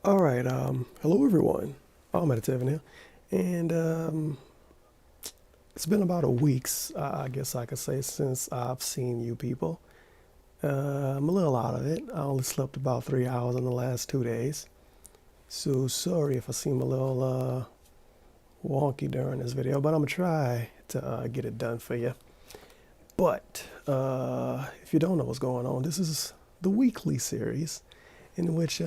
All right. Hello everyone. I'm at Tiffany, and it's been about a week, I guess I could say, since I've seen you people. I'm a little out of it. I only slept about 3 hours in the last 2 days, so sorry if I seem a little wonky during this video, but I'm gonna try to get it done for you. But if you don't know what's going on, this is the weekly series in which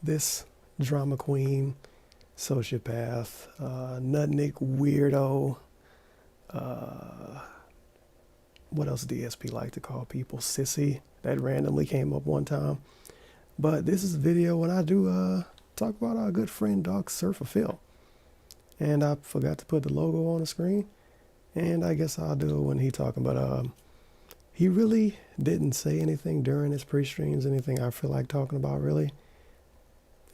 this drama queen, sociopath, nutnik, weirdo, what else DSP like to call people? Sissy. That randomly came up one time. But this is a video when I do talk about our good friend Dog Surfer Phil. And I forgot to put the logo on the screen. And I guess I'll do it when he talking. But he really didn't say anything during his pre-streams, anything I feel like talking about really.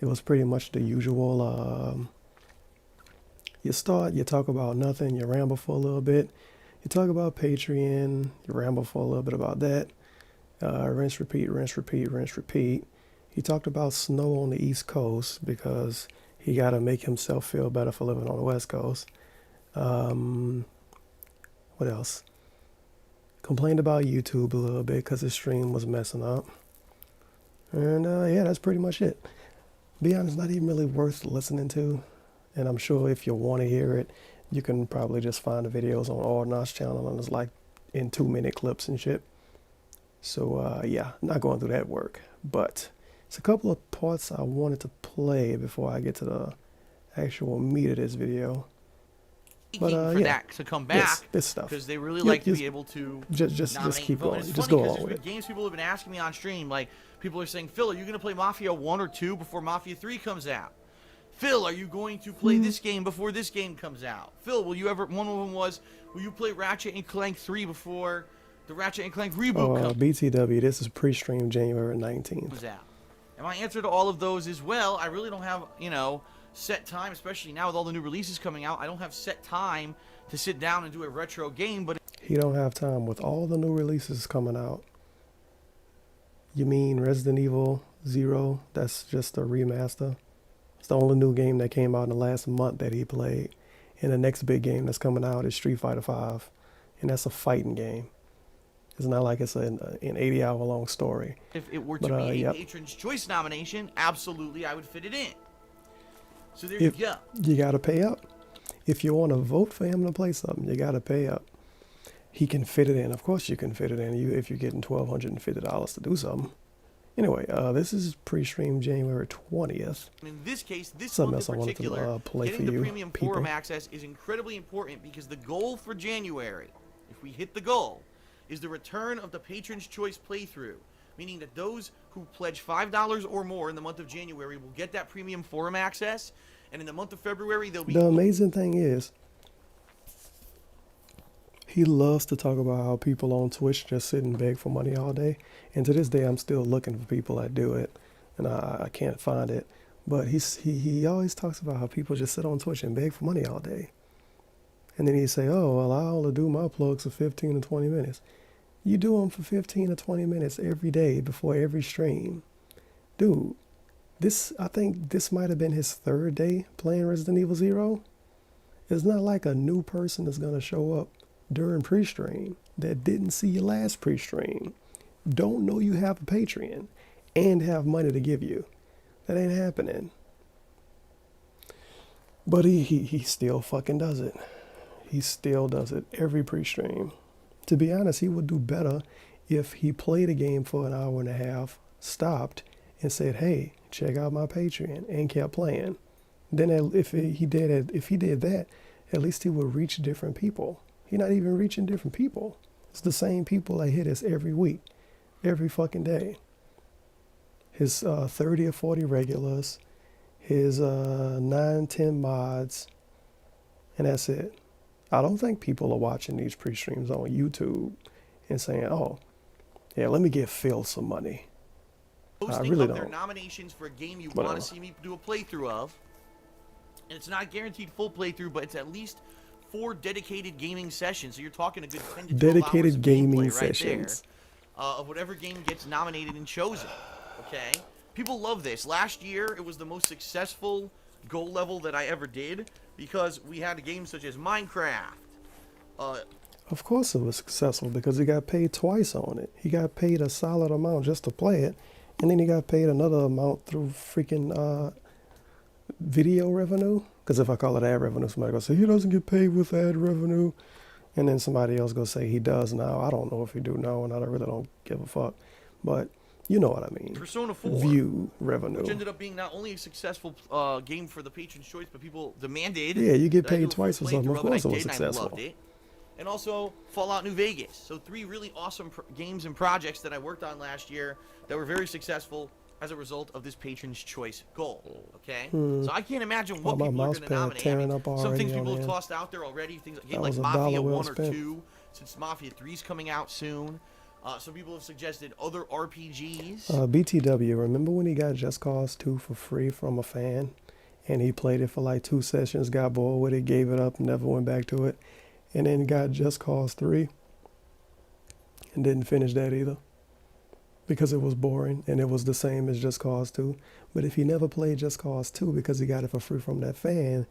It was pretty much the usual. You start, you talk about nothing, you ramble for a little bit. You talk about Patreon, you ramble for a little bit about that. Rinse, repeat, rinse, repeat, rinse, repeat. He talked about snow on the East Coast because he got to make himself feel better for living on the West Coast. Um, what else? Complained about YouTube a little bit because his stream was messing up. And yeah, that's pretty much it. Be honest, not even really worth listening to. And I'm sure if you want to hear it, you can probably just find the videos on Ordnance channel and it's like in 2-minute clips and shit. So yeah, not going through that work. But it's a couple of parts I wanted to play before I get to the actual meat of this video. But for yeah, that to come back this stuff. because they really Yep, like to be able to just keep vote. going. It's Just funny go because along with there's it. been games people have been asking me on stream. Like people are saying, Phil, are you going to play Mafia 1 or 2 before Mafia 3 comes out? Phil, are you going to play this game before this game comes out? Phil, will you ever? One of them was, will you play Ratchet and Clank 3 before the Ratchet and Clank reboot comes BTW, this is pre-stream January 19th. out? And my answer to all of those is, well, I really don't have, set time, especially now with all the new releases coming out. I don't have set time to sit down and do a retro game, but He don't have time with all the new releases coming out. You mean Resident Evil 0? That's just a remaster. It's the only new game that came out in the last month that he played. And the next big game that's coming out is Street Fighter 5. And that's a fighting game. It's not like it's an 80-hour long story. if it were to be a Patron's Choice nomination, absolutely I would fit it in. So there you go. You got to pay up. If you want to vote for him to play something, you got to pay up. He can fit it in. Of course you can fit it in if you're getting $1,250 to do something. Anyway, this is pre-stream January 20th. In this case, this Something month else in I wanted to, particular, play getting for the you premium people. forum access is incredibly important because the goal for January, if we hit the goal, is the return of the Patron's Choice playthrough, meaning that those who pledge $5 or more in the month of January will get that premium forum access, and in the month of February they'll be... The amazing thing is, he loves to talk about how people on Twitch just sit and beg for money all day. And to this day, I'm still looking for people that do it, and I can't find it. But he always talks about how people just sit on Twitch and beg for money all day. And then he say, oh, well, I only do my plugs for 15 to 20 minutes. You do them for 15 to 20 minutes every day before every stream. Dude, I think this might have been his third day playing Resident Evil 0. It's not like a new person is going to show up during pre-stream that didn't see your last pre-stream, don't know you have a Patreon, and have money to give you. That ain't happening. But he still fucking does it. He still does it every pre-stream. To be honest, he would do better if he played a game for an hour and a half, stopped, and said, hey, check out my Patreon, and kept playing. Then if he did that, at least he would reach different people. He's not even reaching different people. It's the same people that hit us every week, every fucking day. His 30 or 40 regulars, his 9, 10 mods, and that's it. I don't think people are watching these pre-streams on YouTube and saying, oh, yeah, let me give Phil some money. I really their don't. nominations for a game you want to see me do a playthrough of, and it's not guaranteed full playthrough, but it's at least 4 dedicated gaming sessions. So you're talking a good 10 to 12 Dedicated hours of gaming gameplay sessions. right there, of whatever game gets nominated and chosen. Okay, People love this. Last year, it was the most successful goal level that I ever did because we had games such as Minecraft. Of course it was successful because he got paid twice on it. He got paid a solid amount just to play it, and then he got paid another amount through freaking video revenue. Because if I call it ad revenue, somebody gonna say he doesn't get paid with ad revenue, and then somebody else gonna say he does now. I don't know if he do now, and I really don't give a fuck. But you know what I mean. Persona 4. View revenue. Which ended up being not only a successful game for the Patron's Choice, but people demanded. Yeah, you get that I do paid a twice for full something. Of playthrough course it it. was I did, and I successful. loved it. And also Fallout New Vegas. So 3 really awesome games and projects that I worked on last year that were very successful as a result of this Patron's Choice goal. Okay? So I can't imagine what my people are mouse going to pad nominate. tearing up some already things on people have there. tossed out there already. Things like, That like was $1 Mafia well 1 or spent. 2, since Mafia 3 is coming out soon. Some people have suggested other RPGs. BTW, remember when he got Just Cause 2 for free from a fan? And he played it for like 2 sessions, got bored with it, gave it up, never went back to it. And then got Just Cause 3 and didn't finish that either. Because it was boring and it was the same as Just Cause 2. But if he never played Just Cause 2 because he got it for free from that fan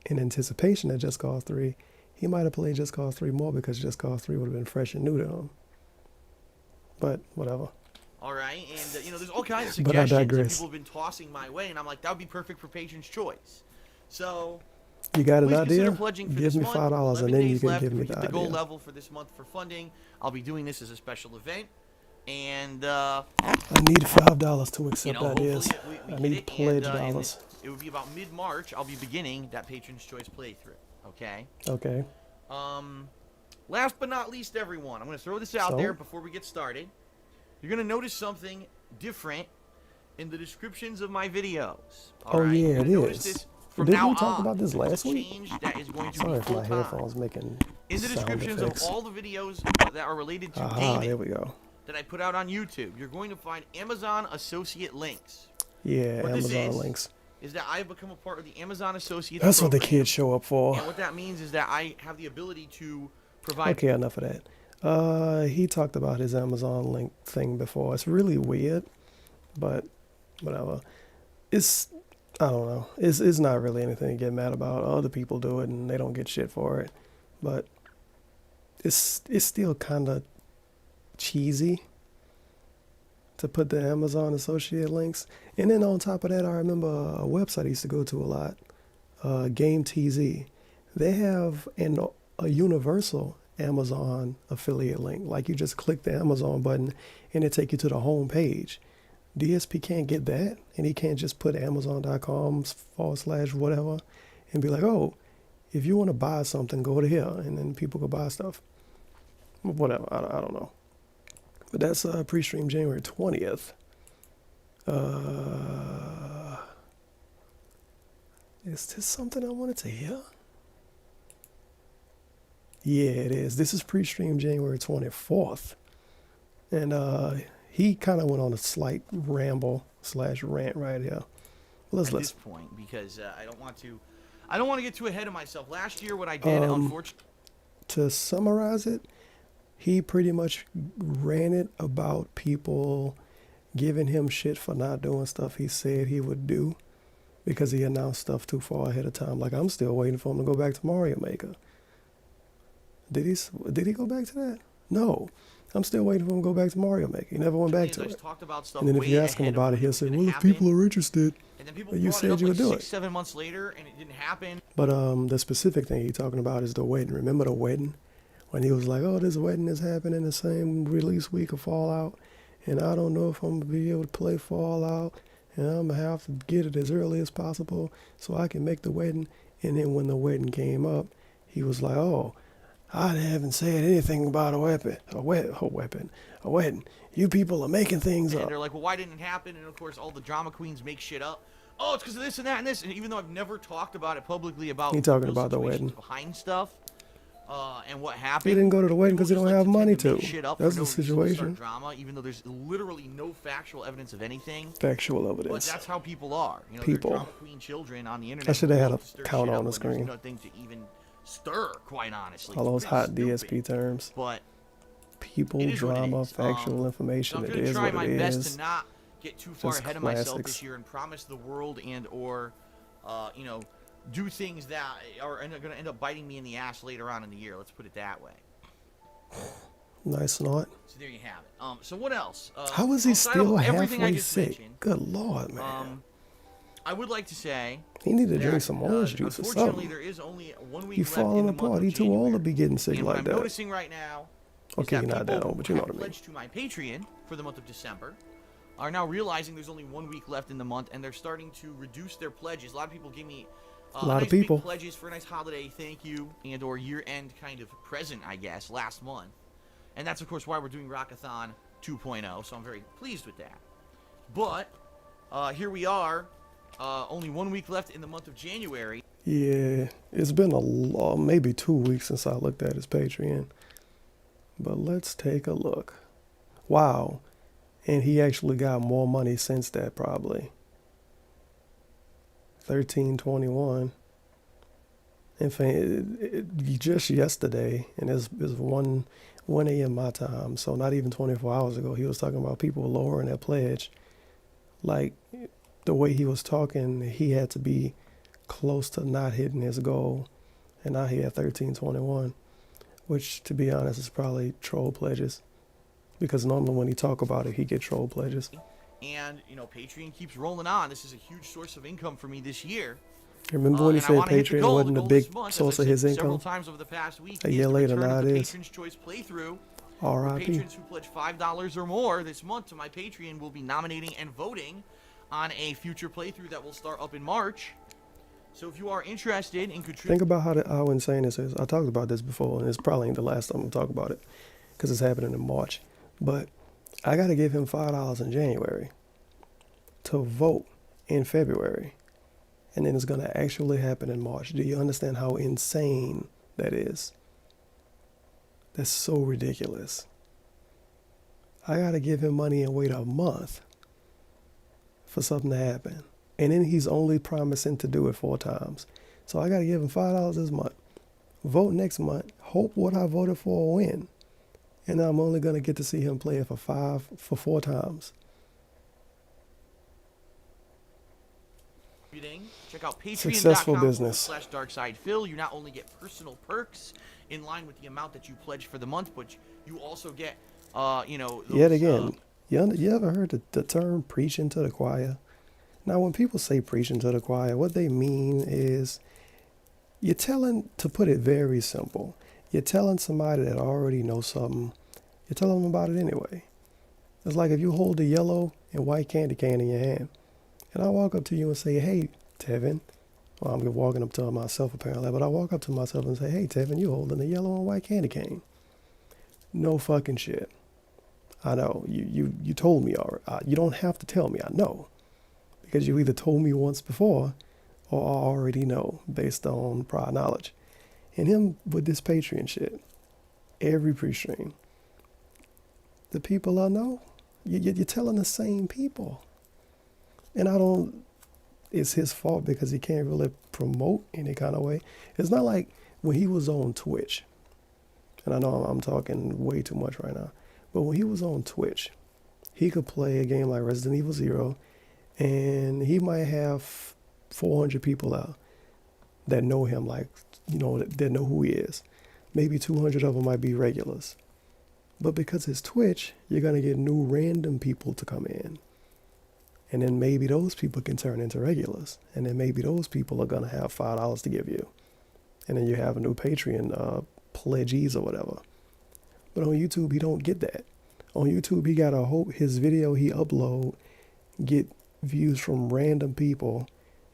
in anticipation of Just Cause 3, he might have played Just Cause 3 more because Just Cause 3 would have been fresh and new to him. But whatever. All right, and there's all kinds of But I suggestions that digress. people have been tossing my way, and I'm like, that would be perfect for Patron's Choice. So You got an please idea? consider pledging for Give this me month. $5 11 and then you days can left. give me We the hit the goal idea. level for this month for funding. I'll be doing this as a special event, and I need $5 to accept hopefully ideas. we I get need it, pledge and dollars. it would be about mid-March. I'll be beginning that Patron's Choice playthrough. Okay. Okay. Last but not least, everyone, I'm going to throw this out So? there before we get started. You're going to notice something different in the descriptions of my videos. All Oh, right? yeah, You're it gonna notice is. this from Didn't now we talk on. about this It's a last week? change that is going to Sorry be if my full-time. headphones making In the sound descriptions effects. of all the videos that are related to Aha, gaming there we go. that I put out on YouTube, you're going to find Amazon Associate links. Yeah, What this Amazon is links. Is that I've become a part of the Amazon Associates That's what the program. kids show up for. And what that means is that I have the ability to provide Okay, enough of that. He talked about his Amazon link thing before. It's really weird, but whatever. I don't know. It's not really anything to get mad about. Other people do it and they don't get shit for it, but it's still kind of cheesy to put the Amazon associate links. And then on top of that, I remember a website I used to go to a lot, Game TZ. They have a universal Amazon affiliate link. Like you just click the Amazon button and it take you to the home page. DSP can't get that, and he can't just put Amazon.com/whatever and be like, oh, if you want to buy something, go to here, and then people go buy stuff. Whatever, I don't know. But that's pre-stream January 20th. Is this something I wanted to hear? Yeah, it is. This is pre-stream January 24th. And he kind of went on a slight ramble/rant right here. Let's at this listen. point because I don't want to get too ahead of myself. Last year, what I did, unfortunately, To summarize it, he pretty much ranted about people giving him shit for not doing stuff he said he would do because he announced stuff too far ahead of time. Like, I'm still waiting for him to go back to Mario Maker. Did he go back to that? No. I'm still waiting for him to go back to Mario Maker. He never went back to it. talked about stuff And then if way you ask him ahead of about it, when he'll was say, gonna well, if happen, people are interested. and then people but you brought said it up you would like do it. 6-7 months later, and it didn't happen. But the specific thing he's talking about is the wedding. Remember the wedding? When he was like, oh, this wedding is happening the same release week of Fallout, and I don't know if I'm going to be able to play Fallout, and I'm going to have to get it as early as possible so I can make the wedding. And then when the wedding came up, he was like, oh, I haven't said anything about a wedding. You people are making things And up. they're like, well, why didn't it happen? And of course, all the drama queens make shit up. Oh, it's because of this and that and this. And even though I've never talked about it publicly about He talking real about the situations wedding. behind stuff, and what happened. He didn't go to the wedding people because he just don't like have money tend to. make shit up That's for no the reason to start situation. drama, even though there's literally no factual evidence of anything. Factual But evidence. that's how people are. You know, People. they're drama queen children on the internet. I should have who had love a to stir count shit on up the when screen. There's nothing to even stir, quite honestly. All It's those pretty hot stupid. DSP terms. But People, it is what it drama, is. factual So information. I'm It going to is try what my it best is. to not get too far Just ahead of myself classics. this year and promise the world and or, you know, do things that are going to end up biting me in the ass later on in the year. Let's put it that way. Nice snort. So there you have it. So what else? How is he outside of still everything I halfway just sick? mentioned, Good lord, man. I would like to say He need to that, drink some orange juice or unfortunately, something. there is only 1 week He left in falling the month apart. of He too old to January. be getting sick And what like I'm that. noticing right now is Okay, that you're not people that old, but you know who what I mean. pledged to my Patreon for the month of December are now realizing there's only 1 week left in the month, and they're starting to reduce their pledges. A lot of people give me A lot of nice big people. pledges for a nice holiday thank you and or year-end kind of present, I guess, last month. And that's, of course, why we're doing Rockathon 2.0, so I'm very pleased with that. But here we are, only 1 week left in the month of January. Yeah, it's been maybe 2 weeks since I looked at his Patreon. But let's take a look. Wow. And he actually got more money since that, probably. 1321. In fact, just yesterday, and it's 1 a.m. my time, so not even 24 hours ago, he was talking about people lowering their pledge. Like, the way he was talking, he had to be close to not hitting his goal, and now he had 1321, which, to be honest, is probably troll pledges, because normally when he talk about it, he get troll pledges. And, you know, Patreon keeps rolling on. This is a huge source of income for me this year. Remember when he And I said wanna hit the Patreon goal. wasn't The a goal big this month, as source I of his said several income? times over the past week, A is year the later, return now of it the is. Patron's Choice playthrough. R.I.P. Patrons who pledge $5 or more this month to my Patreon will be nominating and voting on a future playthrough that will start up in March. So if you are interested in contributing, Think about how insane this is. I talked about this before, and it's probably ain't the last time I'm talk about it, because it's happening in March. But I got to give him $5 in January to vote in February, and then it's going to actually happen in March. Do you understand how insane that is? That's so ridiculous. I got to give him money and wait a month for something to happen. And then he's only promising to do it 4 times. So I got to give him $5 this month. Vote next month. Hope what I voted for will win. And I'm only going to get to see him play it for 4 times. check out Successful business. patreon.com/darksidephil. You not only get personal perks in line with the amount that you pledge for the month, but you also get, you know, those, Yet again, you ever heard the term preaching to the choir? Now, when people say preaching to the choir, what they mean is you're telling, to put it very simple, you're telling somebody that already knows something, you're telling them about it anyway. It's like if you hold a yellow and white candy cane in your hand, and I walk up to you and say, hey, Tevin, well, I'm walking up to myself apparently, but I walk up to myself and say, hey, Tevin, you holding a yellow and white candy cane. No fucking shit. I know, you told me already. You don't have to tell me, I know. Because you either told me once before or I already know based on prior knowledge. And him with this Patreon shit, every pre-stream, the people I know, you're telling the same people. And it's his fault because he can't really promote any kind of way. It's not like when he was on Twitch, and I know I'm talking way too much right now, but when he was on Twitch, he could play a game like Resident Evil 0, and he might have 400 people out that know him, like, you know, that know who he is. Maybe 200 of them might be regulars. But because it's Twitch, you're going to get new random people to come in. And then maybe those people can turn into regulars. And then maybe those people are going to have $5 to give you. And then you have a new Patreon pledgees or whatever. But on YouTube, he don't get that. On YouTube, he got to hope his video he upload get views from random people,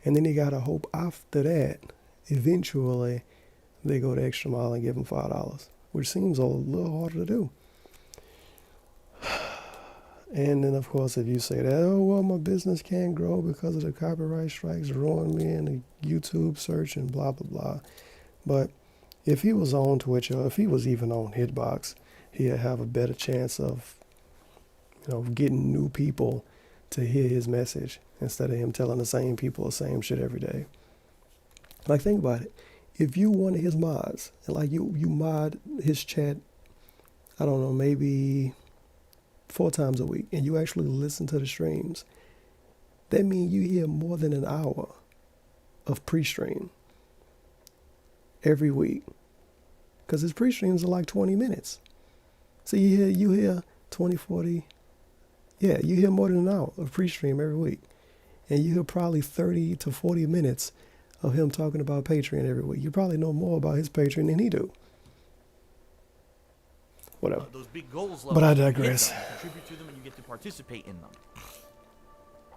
and then he gotta hope after that eventually they go the extra mile and give him $5, which seems a little harder to do. And then of course if you say that, oh well, my business can't grow because of the copyright strikes ruined me in the YouTube search and blah blah blah. But if he was on Twitch or if he was even on Hitbox, he'd have a better chance of, you know, getting new people to hear his message instead of him telling the same people the same shit every day. Like, think about it. If you one of his mods, and like you mod his chat, I don't know, maybe 4 times a week, and you actually listen to the streams, that means you hear more than an hour of pre-stream every week. Because his pre-streams are like 20 minutes. So you hear 20, 40, yeah, you hear more than an hour of pre-stream every week. And you hear probably 30 to 40 minutes of him talking about Patreon every week. You probably know more about his Patreon than he do. Whatever. Those big goals, But I you hit digress. them, you contribute to them, and you get to participate in them.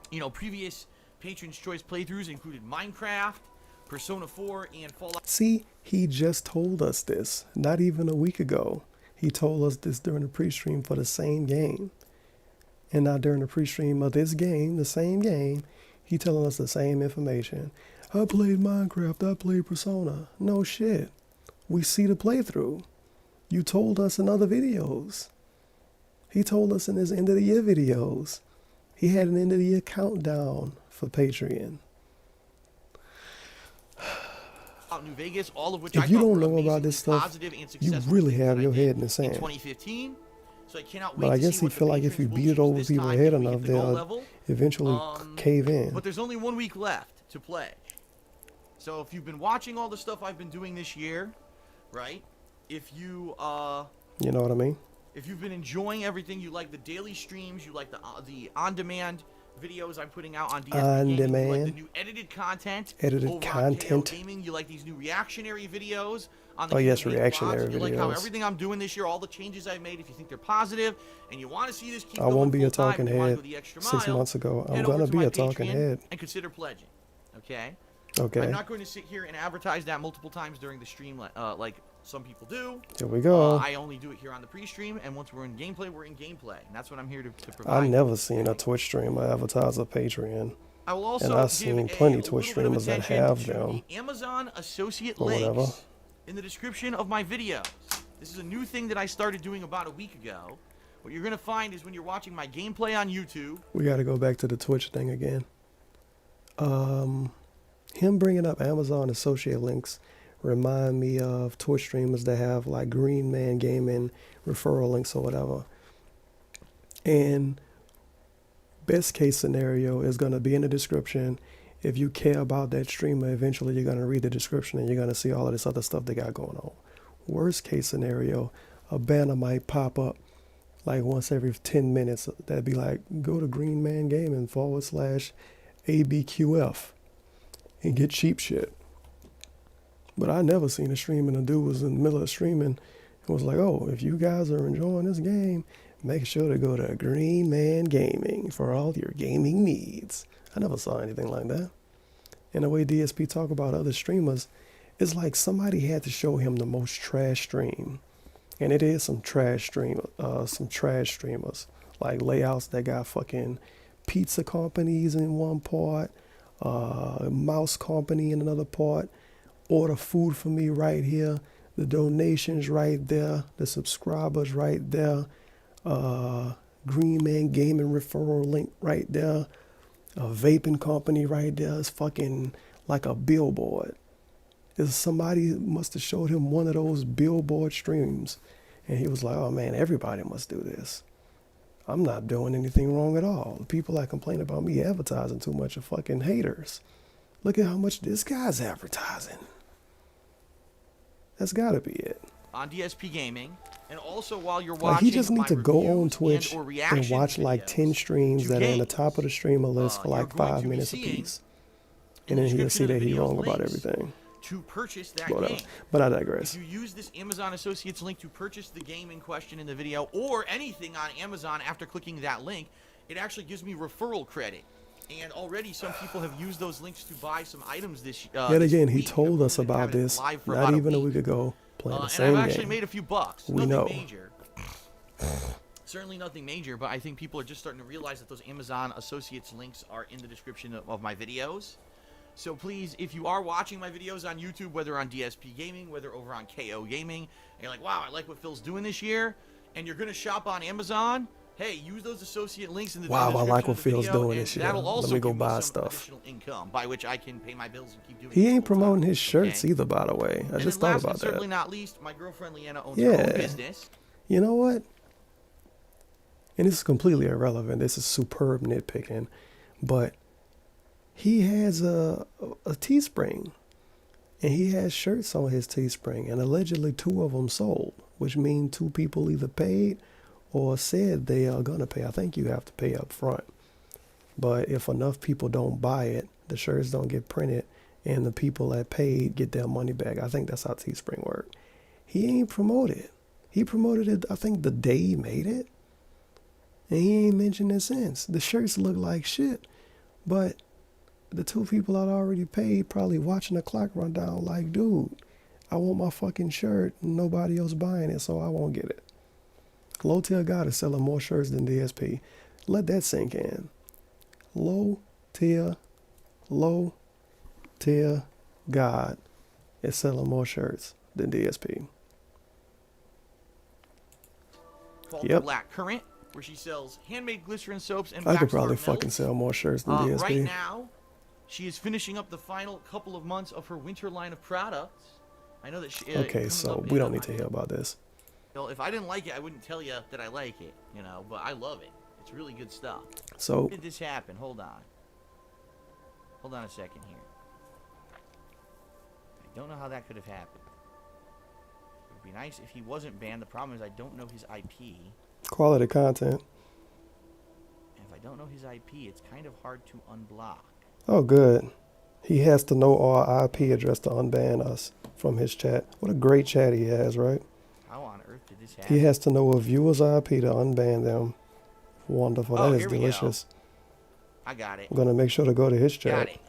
You know, previous Patron's Choice playthroughs included Minecraft, Persona 4, and Fallout. See, he just told us this not even a week ago. He told us this during the pre-stream for the same game. And now during the pre-stream of this game, the same game, he telling us the same information. I played Minecraft, I played Persona. No shit. We see the playthrough. You told us in other videos. He told us in his end of the year videos. He had an end of the year countdown for Patreon. New Vegas, all of which If I you thought don't were know about amazingly this stuff, positive and you successful really things have that I your did head in the sand. 2015. So I cannot wait But I to guess see he what the feel like if you patrons will beat it choose over this people time head if we hit enough, the goal they'll level. eventually cave in. But there's only 1 week left to play. So if you've been watching all the stuff I've been doing this year, right? If you You know what I mean? if you've been enjoying everything, you like the daily streams, you like the on-demand videos I'm putting out on DSP Gaming, you like the On-demand. new edited content, Edited over on KO content. Gaming, you like these new reactionary videos on the Oh, yes, King of Gaming reactionary blogs, you like how videos. everything I'm doing this year, all the changes I've made, if you think they're positive and you want to see this keep I going won't be a full-time, talking you wanna head go the extra 6 mile, months ago. I'm head going over to to be my a talking Patreon head. and consider pledging. Okay? Okay. I'm not going to sit here and advertise that multiple times during the stream like some people do. Here we go. I only do it here on the pre-stream, and once we're in gameplay, we're in gameplay. And that's what I'm here to provide. I never seen a Twitch streamer advertise a Patreon. I will also and I've give seen plenty a Twitch little bit of streamers that attention have to them. the Amazon associate Or links whatever. in the description of my videos. This is a new thing that I started doing about a week ago. What you're going to find is when you're watching my gameplay on YouTube, We got to go back to the Twitch thing again. Him bringing up Amazon associate links remind me of Twitch streamers that have like Green Man Gaming referral links or whatever. And best case scenario is going to be in the description. If you care about that streamer, eventually you're going to read the description and you're going to see all of this other stuff they got going on. Worst case scenario, a banner might pop up like once every 10 minutes. That'd be like, go to Green Man Gaming /ABQF and get cheap shit. But I never seen a stream and a dude was in the middle of streaming and was like, oh, if you guys are enjoying this game, make sure to go to Green Man Gaming for all your gaming needs. I never saw anything like that. And the way DSP talk about other streamers, it's like somebody had to show him the most trash stream. And it is some trash streamers. Like layouts that got fucking pizza companies in one part, mouse company in another part, order food for me right here, the donations right there, the subscribers right there, Green Man Gaming referral link right there, a vaping company right there. It's fucking like a billboard. Is somebody must have showed him one of those billboard streams, and he was like, oh man, everybody must do this. I'm not doing anything wrong at all. The people that complain about me advertising too much are fucking haters. Look at how much this guy's advertising. That's gotta be it. on DSP Gaming, and also while you're watching Like he just my need to go on reviews Twitch and/or and reaction watch like videos 10 streams to that are in the games. top of the streamer list for You're like going 5 to be minutes seeing apiece. in And the then he'll see description of that the he's videos wrong about links everything. to purchase that Whatever. game. But I If digress. you use this Amazon Associates link to purchase the game in question in the video or anything on Amazon after clicking that link, it actually gives me referral credit. And already some people have used those links to buy some items this Yet this again, he week. told They've us been about having it this live for not about even a week ago, playing the and same I've actually game. made a few bucks. We Nothing know. major. Certainly nothing major, but I think people are just starting to realize that those Amazon Associates links are in the description of my videos. So please, if you are watching my videos on YouTube, whether on DSP Gaming, whether over on KO Gaming, and you're like, wow, I like what Phil's doing this year, and you're going to shop on Amazon, hey, use those associate links in the Wow, I description like of what the Phil's video, doing and this year. that'll Let also me go give buy some stuff. additional income by which I can pay my bills and keep doing He it ain't full-time, promoting his shirts okay? either, by the way. I And just then thought last about and certainly that. not least, my girlfriend Leanna owns her own Yeah. business. You know what? and this is completely irrelevant. This is superb nitpicking, but he has a Teespring, and he has shirts on his Teespring, and allegedly 2 of them sold, which means 2 people either paid or said they are gonna pay. I think you have to pay up front, but if enough people don't buy it, the shirts don't get printed, and the people that paid get their money back. I think that's how Teespring worked. He ain't promoted. He promoted it, I think, the day he made it, and he ain't mentioned it since. The shirts look like shit, but the 2 people that already paid probably watching the clock run down like, dude, I want my fucking shirt, and nobody else buying it, so I won't get it. Low Tier God is selling more shirts than DSP. Let that sink in. Low tier God is selling more shirts than DSP. Yep. Black Current, where she sells handmade glycerin soaps and I could wax probably metals. fucking sell more shirts than DSP. Right now, she is finishing up the final couple of months of her winter line of products. I know that she. Okay, so we don't need to hear about this. Well, if I didn't like it, I wouldn't tell you that I like it, you know, but I love it. It's really good stuff. So, How did this happen? Hold on. Hold on a second here. I don't know how that could have happened. It would be nice if he wasn't banned. The problem is I don't know his IP. quality content. And if I don't know his IP, it's kind of hard to unblock. Oh, good. He has to know our IP address to unban us from his chat. What a great chat he has, right? How on earth did this happen? He has to know a viewer's IP to unban them. Wonderful. Oh, That is here we go. delicious. I got it. I'm going to make sure to go to his chat. Got it.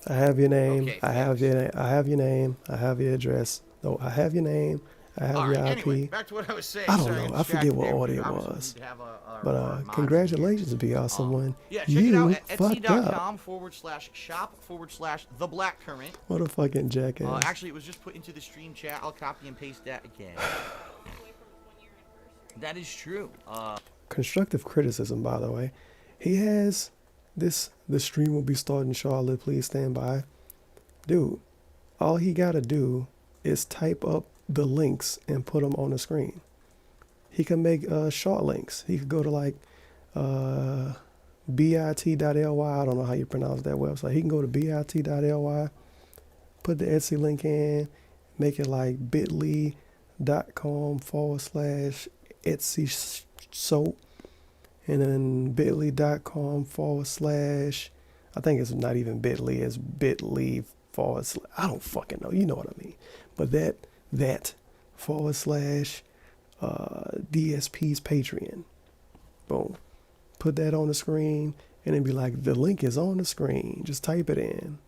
I have your name. Okay, I have your name. I have your name. I have your address. No, I have your name. I have All your right, IP. anyway, back to what I was saying. I don't Sorry, know. I forget what distracted order there. it Obviously, we was. need to have our But mods in congratulations, here. BR someone. Yeah, check it You out at fucked up. etsy.com/shop/theblackcurrent. What a fucking jackass. Actually, it was just put into the stream chat. I'll copy and paste that again. That is true. Constructive criticism, by the way. He has this. The stream will be starting shortly. Please stand by. Dude, all he got to do is type up the links and put them on the screen. He can make short links. He could go to like bit.ly. I don't know how you pronounce that website. He can go to bit.ly, put the Etsy link in, make it like bit.ly.com/Etsy soap, and then bit.ly.com/ I think it's not even bit.ly, it's bit.ly/ I don't fucking know, you know what I mean. But that / DSP's Patreon. Boom. Put that on the screen and then be like, the link is on the screen. Just type it in.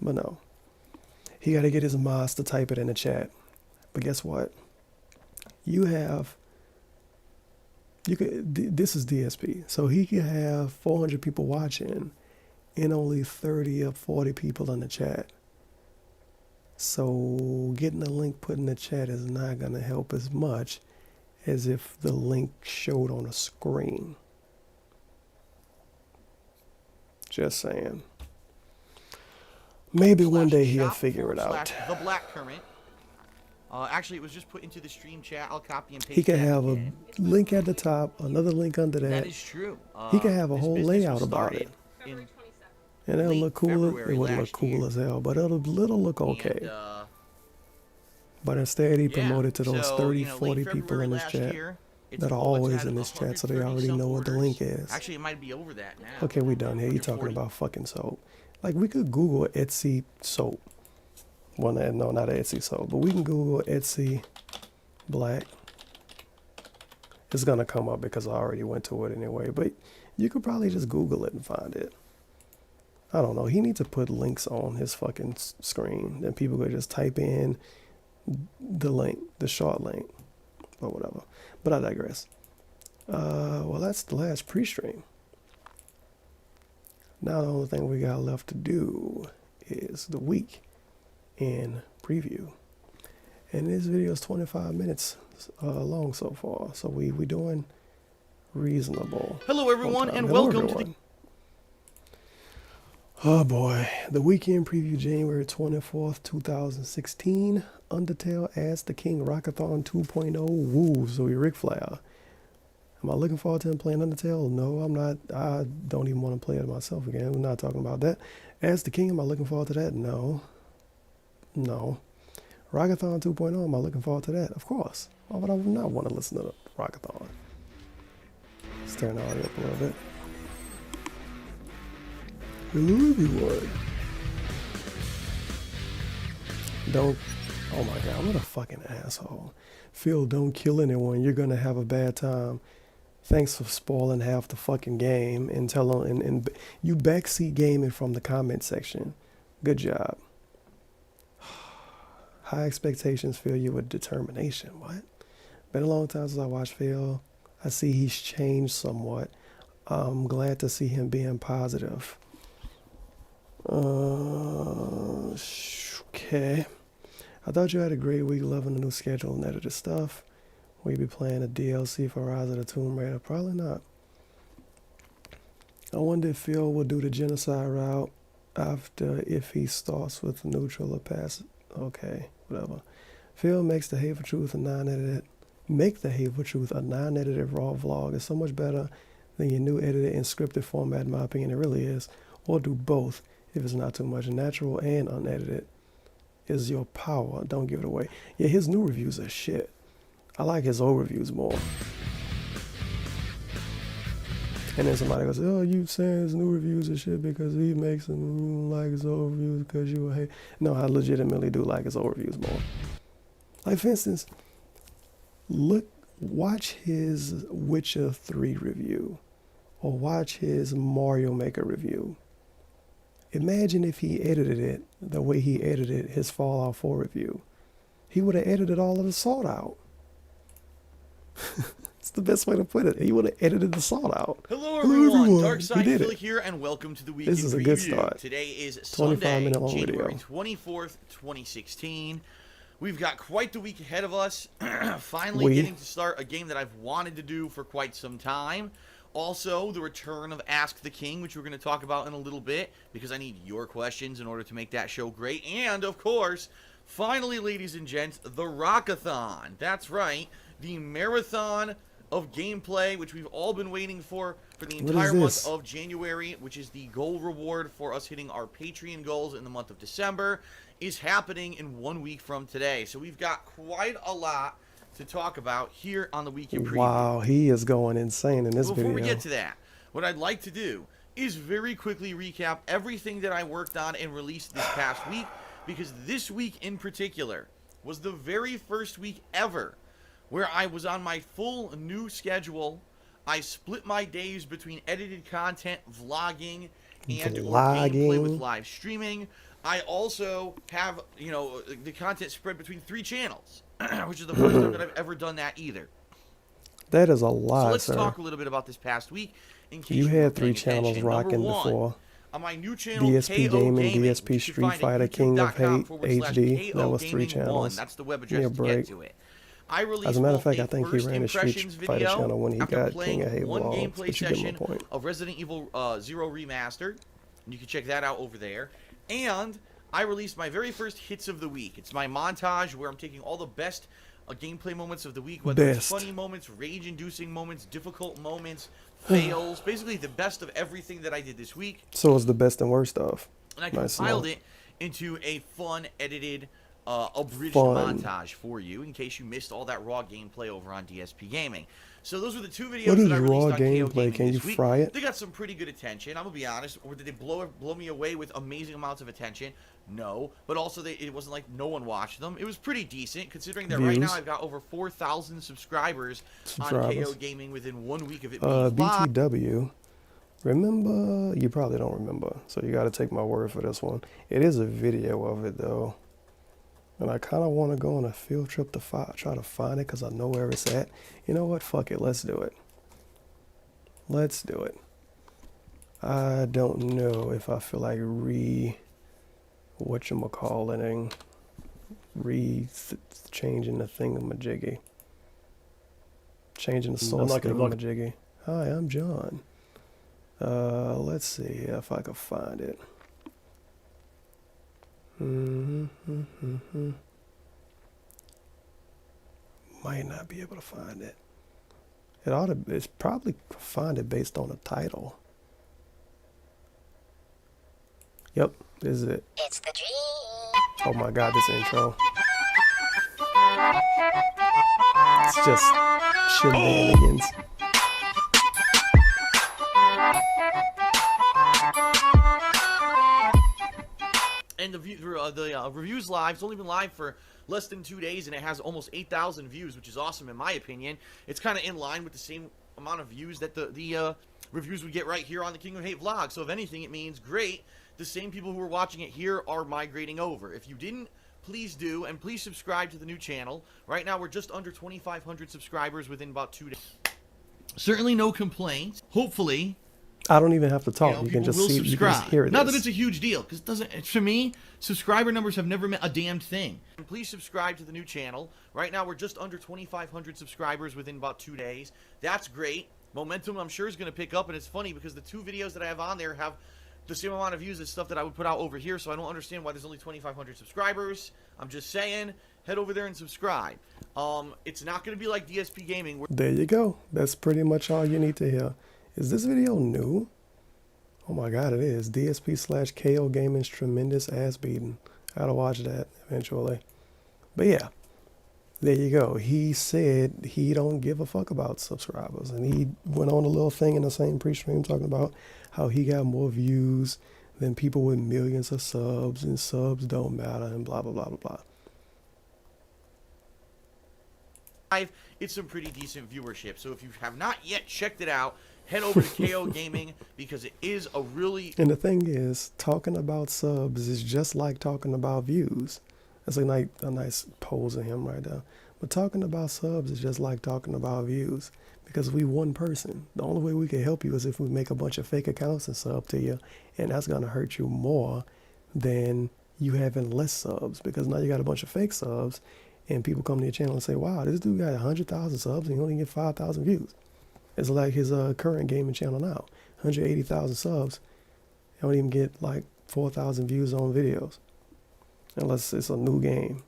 But no. He got to get his mods to type it in the chat. But guess what? This is DSP. So he could have 400 people watching and only 30 or 40 people in the chat. So getting the link put in the chat is not going to help as much as if the link showed on a screen. Just saying. Maybe one day he'll figure it out. The Black Current. Actually, it was just put into the stream chat. I'll copy and paste. He can that have again. a link at the top, another link under that. That is true. He can have a this whole business layout was about started it. in- And it'll late look cool. It February wouldn't look last cool year. as hell, but it'll look okay. And, But instead, he yeah, promoted to those so, 30, you know, 40 late people February in his last chat year, it's that are all- it's always had in this chat, so they 130 already know some what the orders. link is. Actually, it might be over that now. Okay, we done here. You talking 140. about fucking soap. Like, we could Google Etsy soap. Well, no, not Etsy soap, but we can Google Etsy black. It's going to come up because I already went to it anyway, but you could probably just Google it and find it. I don't know. He needs to put links on his fucking screen. Then people could just type in the link, the short link, or whatever. But I digress. Well, that's the last pre-stream. Now the only thing we got left to do is the week in preview. And this video is 25 minutes long so far. So we doing reasonable. Hello, everyone, on time. and Hello, welcome to the everyone. Oh boy. The weekend preview, January 24th, 2016. Undertale Ask the King Rockathon 2.0. Woo, Zoe Ric Flair. Am I looking forward to him playing Undertale? No, I'm not. I don't even want to play it myself again. We're not talking about that. Ask the King, am I looking forward to that? No. No. Rockathon 2.0, am I looking forward to that? Of course. Why would I not want to listen to the Rockathon? Let's turn the audio up a little bit. Hello, everyone. Don't. Oh my God, what a fucking asshole. Phil, don't kill anyone. You're gonna have a bad time. Thanks for spoiling half the fucking game and and you backseat gaming from the comment section. Good job. High expectations fill you with determination. What? Been a long time since I watched Phil. I see he's changed somewhat. I'm glad to see him being positive. Okay. I thought you had a great week loving the new schedule and edited stuff. Will you be playing a DLC for Rise of the Tomb Raider? Probably not. I wonder if Phil will do the genocide route after if he starts with neutral or passive. Okay, whatever. Phil makes the Hateful Truth a non-edited. Make the Hateful Truth a non-edited raw vlog. It's so much better than your new edited and scripted format, in my opinion. It really is. Or do both if it's not too much. Natural and unedited is your power. Don't give it away. Yeah, his new reviews are shit. I like his old reviews more. And then somebody goes, oh, you saying his new reviews are shit because he makes them, you like his old reviews because you hate. No, I legitimately do like his old reviews more. Like, for instance, watch his Witcher 3 review or watch his Mario Maker review. Imagine if he edited it the way he edited his Fallout 4 review. He would have edited all of the salt out. It's the best way to put it. He would have edited the salt out. Hello everyone. Dark Side Phil here, and welcome to the weekend This is a preview. good start. Today is Sunday, 25-minute long January video. 24th, 2016. We've got quite the week ahead of us. Finally getting to start a game that I've wanted to do for quite some time. Also, the return of Ask the King, which we're going to talk about in a little bit, because I need your questions in order to make that show great. And, of course, finally, ladies and gents, the Rockathon. That's right, the marathon of gameplay, which we've all been waiting for the entire month of January, which is the goal reward for us hitting our Patreon goals in the month of December, is happening in 1 week from today. So we've got quite a lot to talk about here on the Weekend Preview. Wow, he is going insane in this video. Before we get to that, what I'd like to do is very quickly recap everything that I worked on and released this past week, because this week in particular was the very first week ever where I was on my full new schedule. I split my days between edited content, vlogging, and or gameplay with live streaming. I also have, the content spread between 3 channels, which is the first time that I've ever done that either. That is a lot, So let's sir. talk a little bit about this past week. In case You were had paying 3 channels attention. rocking Number one, before. on my new channel, DSP KO Gaming, which DSP you can Street find at Fighter, King of Hate, youtube.com/KO HD. That was 3 Gaming channels. 1. That's the web address Give me a to break. get to it. I released As a matter of both fact, I think he first ran a Street impressions Fighter video channel when he after got playing King of Hate one vlogs, gameplay but you give him a session point. of Resident Evil 0 Remastered. You can check that out over there. And I released my very first Hits of the Week. It's my montage where I'm taking all the best gameplay moments of the week, whether it's funny moments, rage-inducing moments, difficult moments, fails, basically the best of everything that I did this week. So it's the best and worst of. And I compiled it into a fun, edited, abridged montage for you, in case you missed all that raw gameplay over on DSP Gaming. So those were the 2 videos that I released on KO Gaming Can you this week. fry it? They got some pretty good attention, I'm gonna be honest. Or did they blow me away with amazing amounts of attention? No. But also, it wasn't like no one watched them. It was pretty decent, considering that right now I've got over 4,000 subscribers on KO Gaming within 1 week of it being live. BTW. Remember? You probably don't remember, so you got to take my word for this one. It is a video of it, though. And I kind of want to go on a field trip to try to find it, because I know where it's at. You know what? Fuck it. Let's do it. Let's do it. I don't know if I feel like changing the thingamajiggy. Changing the source thingamajiggy. Hi, I'm John. Let's see if I can find it. Might not be able to find it. It ought to. It's probably find it based on the title. Yep, this is it. It's the dream. Oh my God, this intro. It's just shenanigans. And the reviews live, it's only been live for less than 2 days, and it has almost 8,000 views, which is awesome in my opinion. It's kind of in line with the same amount of views that the reviews we get right here on the King of Hate vlog. So if anything, it means great. The same people who are watching it here are migrating over. If you didn't, please do, and please subscribe to the new channel. Right now, we're just under 2,500 subscribers within about 2 days. Certainly no complaints. Hopefully, I don't even have to talk. You can people just will see. You can subscribe. just hear Not this. that it's a huge deal, because it doesn't. For me, subscriber numbers have never meant a damned thing. And please subscribe to the new channel. Right now, we're just under 2,500 subscribers within about 2 days. That's great. Momentum, I'm sure, is going to pick up, and it's funny because the 2 videos that I have on there have the same amount of views as stuff that I would put out over here, so I don't understand why there's only 2,500 subscribers. I'm just saying, head over there and subscribe. It's not going to be like DSP Gaming. There you go. That's pretty much all you need to hear. Is this video new? Oh my God, it is. DSP/KO Gaming's tremendous ass beating. I gotta watch that eventually. But yeah, there you go. He said he don't give a fuck about subscribers, and he went on a little thing in the same pre-stream talking about how he got more views than people with millions of subs, and subs don't matter, and blah blah blah blah blah. It's some pretty decent viewership. So if you have not yet checked it out, head over to KO Gaming because it is a really... And the thing is, talking about subs is just like talking about views. That's a nice pose of him right there. But talking about subs is just like talking about views because we one person. The only way we can help you is if we make a bunch of fake accounts and sub to you, and that's going to hurt you more than you having less subs because now you got a bunch of fake subs and people come to your channel and say, wow, this dude got 100,000 subs and he only get 5,000 views. It's like his current gaming channel now, 180,000 subs. He don't even get like 4,000 views on videos, unless it's a new game.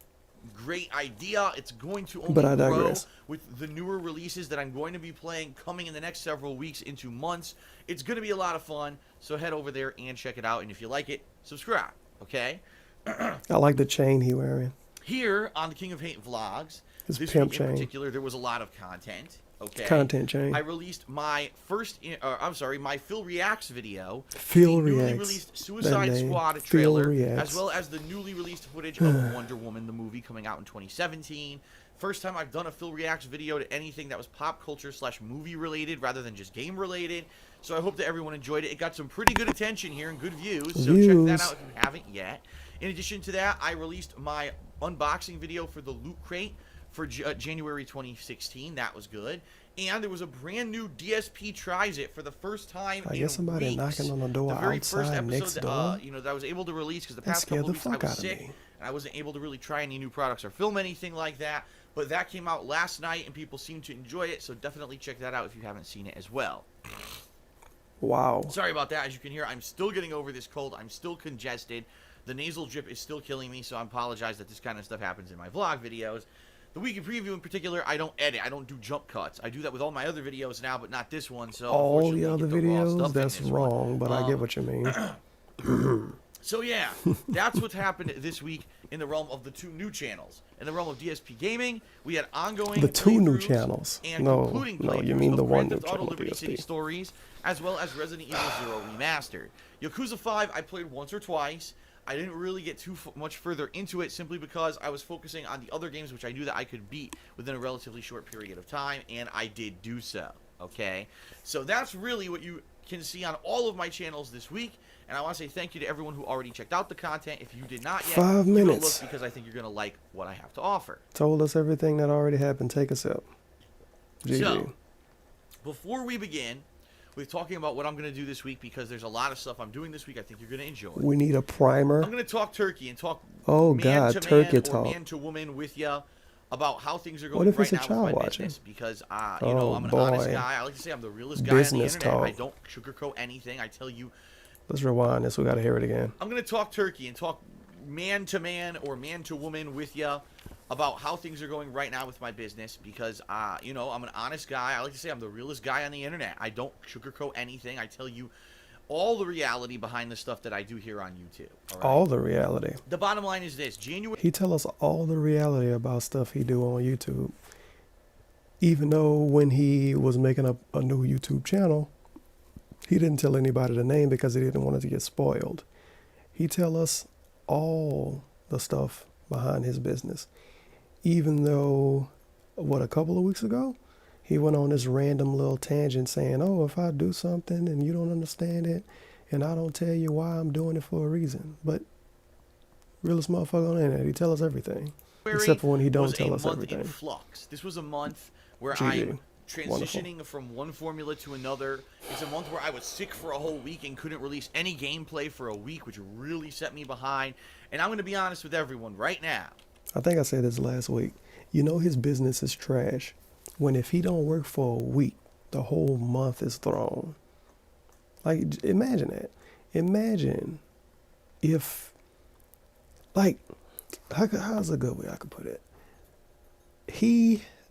Great idea. It's going to only But I grow digress. with the newer releases that I'm going to be playing coming in the next several weeks into months. It's going to be a lot of fun, so head over there and check it out. And if you like it, subscribe, okay? I like the chain he wearing. Here on the King of Hate vlogs, His this pimp week in chain. particular, there was a lot of content. Okay. Content chain. I released my my Phil Reacts video. Phil the newly Reacts. released That Suicide name. Squad Phil trailer, Reacts. as well as the newly released footage of Wonder Woman, the movie coming out in 2017. First time I've done a Phil Reacts video to anything that was pop culture / movie related rather than just game related. So I hope that everyone enjoyed it. It got some pretty good attention here and good views. So check that out if you haven't yet. In addition to that, I released my unboxing video for the Loot Crate for January 2016. That was good. And there was a brand new DSP Tries It for the first time I in guess somebody weeks. knocking on the door The very first outside episode next that, door. that I was able to release because the That past scared couple the of weeks I fuck was out of sick me. and I wasn't able to really try any new products or film anything like that. But that came out last night and people seem to enjoy it, so definitely check that out if you haven't seen it as well. Wow. Sorry about that. As you can hear, I'm still getting over this cold. I'm still congested. The nasal drip is still killing me, so I apologize that this kind of stuff happens in my vlog videos. The weekly preview in particular, I don't edit. I don't do jump cuts. I do that with all my other videos now, but not this one. So All unfortunately, the you other get the raw stuff videos, in that's this one. wrong, but I get what you mean. So yeah, that's what's happened this week in the realm of the 2 new channels. In the realm of DSP Gaming, we had ongoing The 2 new playthroughs channels. and No, concluding no, you playthroughs mean of the one Grand new Theft Auto channel, Liberty City DSP. Stories, as well as Resident Evil 0 Remastered. Yakuza 5 I played once or twice. I didn't really get too much further into it simply because I was focusing on the other games which I knew that I could beat within a relatively short period of time, and I did do so, okay? So that's really what you can see on all of my channels this week, and I want to say thank you to everyone who already checked out the content. If you did not yet, 5 give it a minutes. look because I think you're going to like what I have to offer. Told us everything that already happened. Take a sip. GG. So, before we begin with talking about what I'm going to do this week, because there's a lot of stuff I'm doing this week I think you're going to enjoy. We need a primer. I'm going to talk turkey and talk Oh, man God, to turkey man or talk. man to woman with you about how things are going What if right it's a now child with my watching? business. Because, Oh, I'm an honest boy. guy. I like to say I'm the realest guy on the Business internet. I talk. don't sugarcoat anything. I tell you, Let's rewind this. We got to hear it again. I'm going to talk turkey and talk man to man or man to woman with you about how things are going right now with my business because, you know, I'm an honest guy. I like to say I'm the realest guy on the internet. I don't sugarcoat anything. I tell you all the reality behind the stuff that I do here on YouTube. All right? All the reality. The bottom line is this: January. He tell us all the reality about stuff he do on YouTube. Even though when he was making a new YouTube channel, he didn't tell anybody the name because he didn't want it to get spoiled. He tell us all the stuff behind his business. Even though, a couple of weeks ago, he went on this random little tangent saying, oh, if I do something and you don't understand it and I don't tell you why I'm doing it for a reason. But realest motherfucker on the internet, he tell us everything. Except for when he don't tell us everything. In flux. This was a month where GG. I'm transitioning from one formula to another. It's a month where I was sick for a whole week and couldn't release any gameplay for a week, which really set me behind. And I'm going to be honest with everyone right now. I think I said this last week. You know his business is trash when if he don't work for a week, the whole month is thrown. Like, imagine that. Imagine if, like, how's a good way I could put it?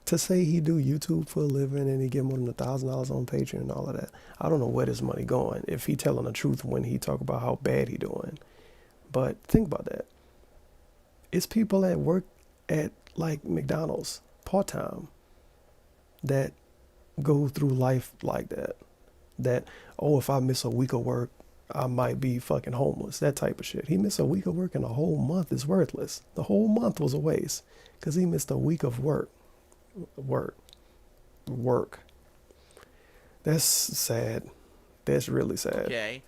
To say he do YouTube for a living and he get more than $1,000 on Patreon and all of that. I don't know where this money going if he telling the truth when he talk about how bad he doing. But think about that. It's people that work at like McDonald's part-time that go through life like that. That, oh, if I miss a week of work, I might be fucking homeless. That type of shit. He missed a week of work and a whole month is worthless. The whole month was a waste because he missed a week of work. That's sad. That's really sad. Okay.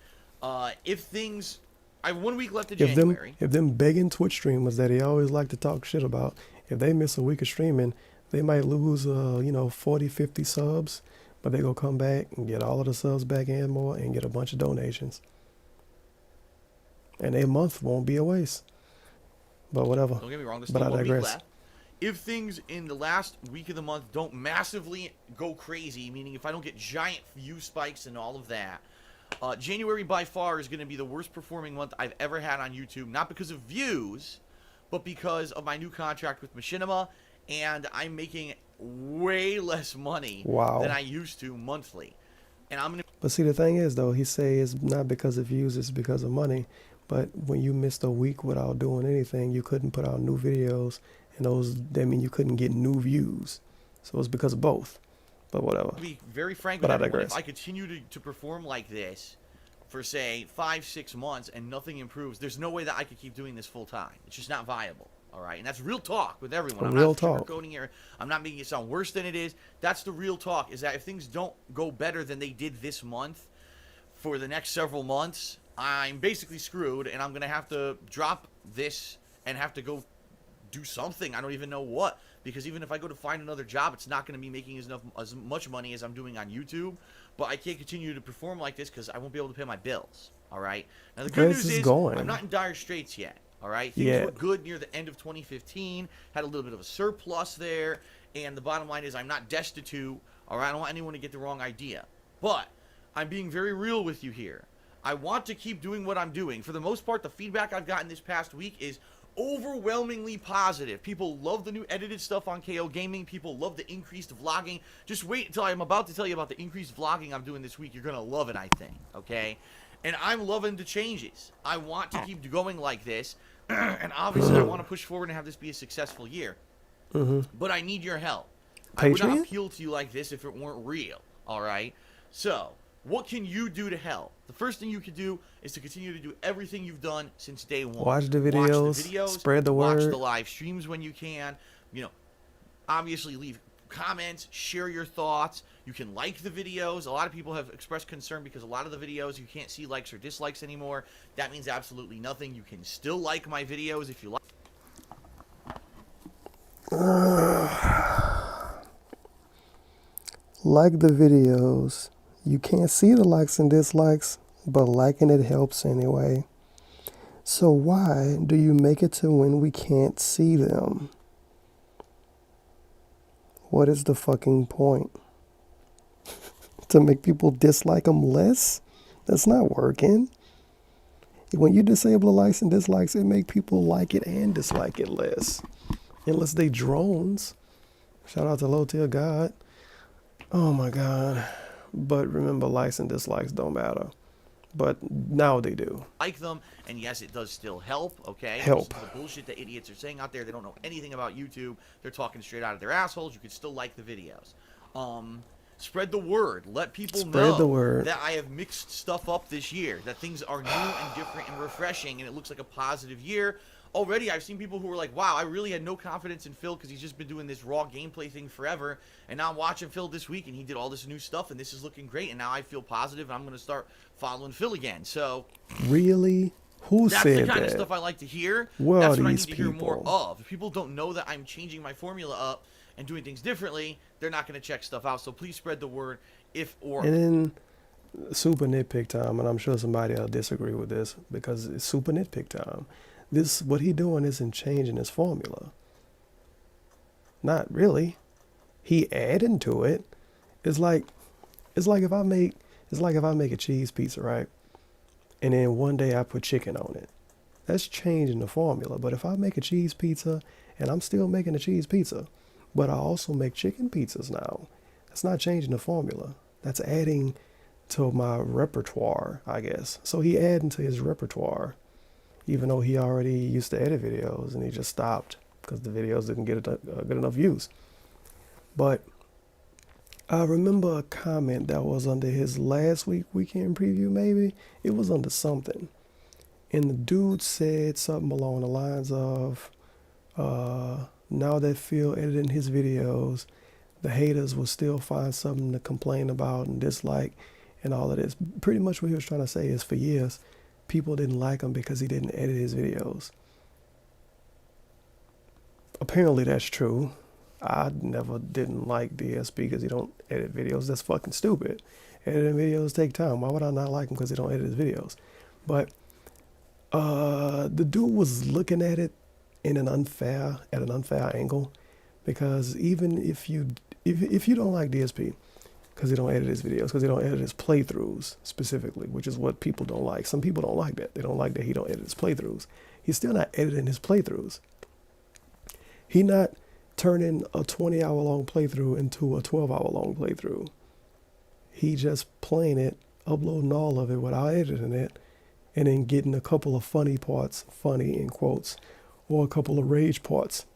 If things... I have 1 week left of January. If them begging Twitch streamers that he always like to talk shit about, if they miss a week of streaming, they might lose, 40, 50 subs, but they gonna come back and get all of the subs back and more and get a bunch of donations. And a month won't be a waste. But whatever. Don't get me wrong, there's But still I 1 week digress. left. If things in the last week of the month don't massively go crazy, meaning if I don't get giant view spikes and all of that, January by far is going to be the worst performing month I've ever had on YouTube. Not because of views, but because of my new contract with Machinima, and I'm making way less money than I used to monthly. And I'm gonna. But see, the thing is, though, he say it's not because of views, it's because of money. But when you missed a week without doing anything, you couldn't put out new videos, and that mean you couldn't get new views. So it's because of both. But whatever. To be very frank But with I everyone, digress. if I continue to perform like this for, say, 5-6 months and nothing improves, there's no way that I could keep doing this full time. It's just not viable. All right, and that's real talk with everyone. I'm not sugarcoating here. I'm not making it sound worse than it is. That's the real talk. Is that if things don't go better than they did this month, for the next several months, I'm basically screwed, and I'm gonna have to drop this and have to go do something. I don't even know what, because even if I go to find another job, it's not gonna be making as much money as I'm doing on YouTube. But I can't continue to perform like this because I won't be able to pay my bills. All right. Now the good news is I'm not in dire straits yet. All right, things were good near the end of 2015, had a little bit of a surplus there, and the bottom line is I'm not destitute, all right? I don't want anyone to get the wrong idea, but I'm being very real with you here. I want to keep doing what I'm doing. For the most part, the feedback I've gotten this past week is overwhelmingly positive. People love the new edited stuff on KO Gaming. People love the increased vlogging. Just wait until I'm about to tell you about the increased vlogging I'm doing this week. You're going to love it, I think, okay? And I'm loving the changes. I want to keep going like this. And obviously, I want to push forward and have this be a successful year. But I need your help. I would not appeal to you like this if it weren't real. All right? So, what can you do to help? The first thing you could do is to continue to do everything you've done since day one. Watch the videos, spread the word. Watch the live streams when you can. Obviously leave comments, share your thoughts. You can like the videos. A lot of people have expressed concern because a lot of the videos you can't see likes or dislikes anymore. That means absolutely nothing. You can still like my videos if you like. Like the videos. You can't see the likes and dislikes, but liking it helps anyway. So why do you make it to when we can't see them? What is the fucking point? To make people dislike them less? That's not working. When you disable the likes and dislikes, it make people like it and dislike it less. Unless they drones. Shout out to Low Tier God. Oh my God. But remember, likes and dislikes don't matter. But now they do. Like them, and yes, it does still help, okay? Help. Listen to the bullshit that idiots are saying out there. They don't know anything about YouTube. They're talking straight out of their assholes. You can still like the videos. Spread the word. Let people Spread the word. that I have mixed stuff up this year, that things are new and different and refreshing, and it looks like a positive year. Already, I've seen people who were like, wow, I really had no confidence in Phil because he's just been doing this raw gameplay thing forever. And now I'm watching Phil this week, and he did all this new stuff, and this is looking great. And now I feel positive, and I'm going to start following Phil again. So Really? Who that's said the kind that? of stuff I like to hear. Well, That's what I need these to hear more people. of. If people don't know that I'm changing my formula up and doing things differently, they're not going to check stuff out. So please spread the word. And then super nitpick time, and I'm sure somebody will disagree with this because it's super nitpick time. This what he doing isn't changing his formula. Not really. He adding to it. It's like if I make a cheese pizza, right? And then one day I put chicken on it. That's changing the formula. But if I make a cheese pizza and I'm still making a cheese pizza, but I also make chicken pizzas now, that's not changing the formula. That's adding to my repertoire, I guess. So he adding to his repertoire, even though he already used to edit videos and he just stopped because the videos didn't get good enough views. But I remember a comment that was under his last weekend preview, maybe. It was under something. And the dude said something along the lines of, now that Phil editing his videos, the haters will still find something to complain about and dislike and all of this. Pretty much what he was trying to say is for years, people didn't like him because he didn't edit his videos. Apparently that's true. I never didn't like DSP because he don't edit videos. That's fucking stupid. Editing videos take time. Why would I not like him because he don't edit his videos? But the dude was looking at it in an unfair angle, because even if you don't like DSP because he don't edit his videos, because he don't edit his playthroughs specifically, which is what people don't like. Some people don't like that. They don't like that he don't edit his playthroughs. He's still not editing his playthroughs. He not turning a 20-hour long playthrough into a 12-hour long playthrough. He just playing it, uploading all of it without editing it, and then getting a couple of funny parts, funny in quotes, or a couple of rage parts,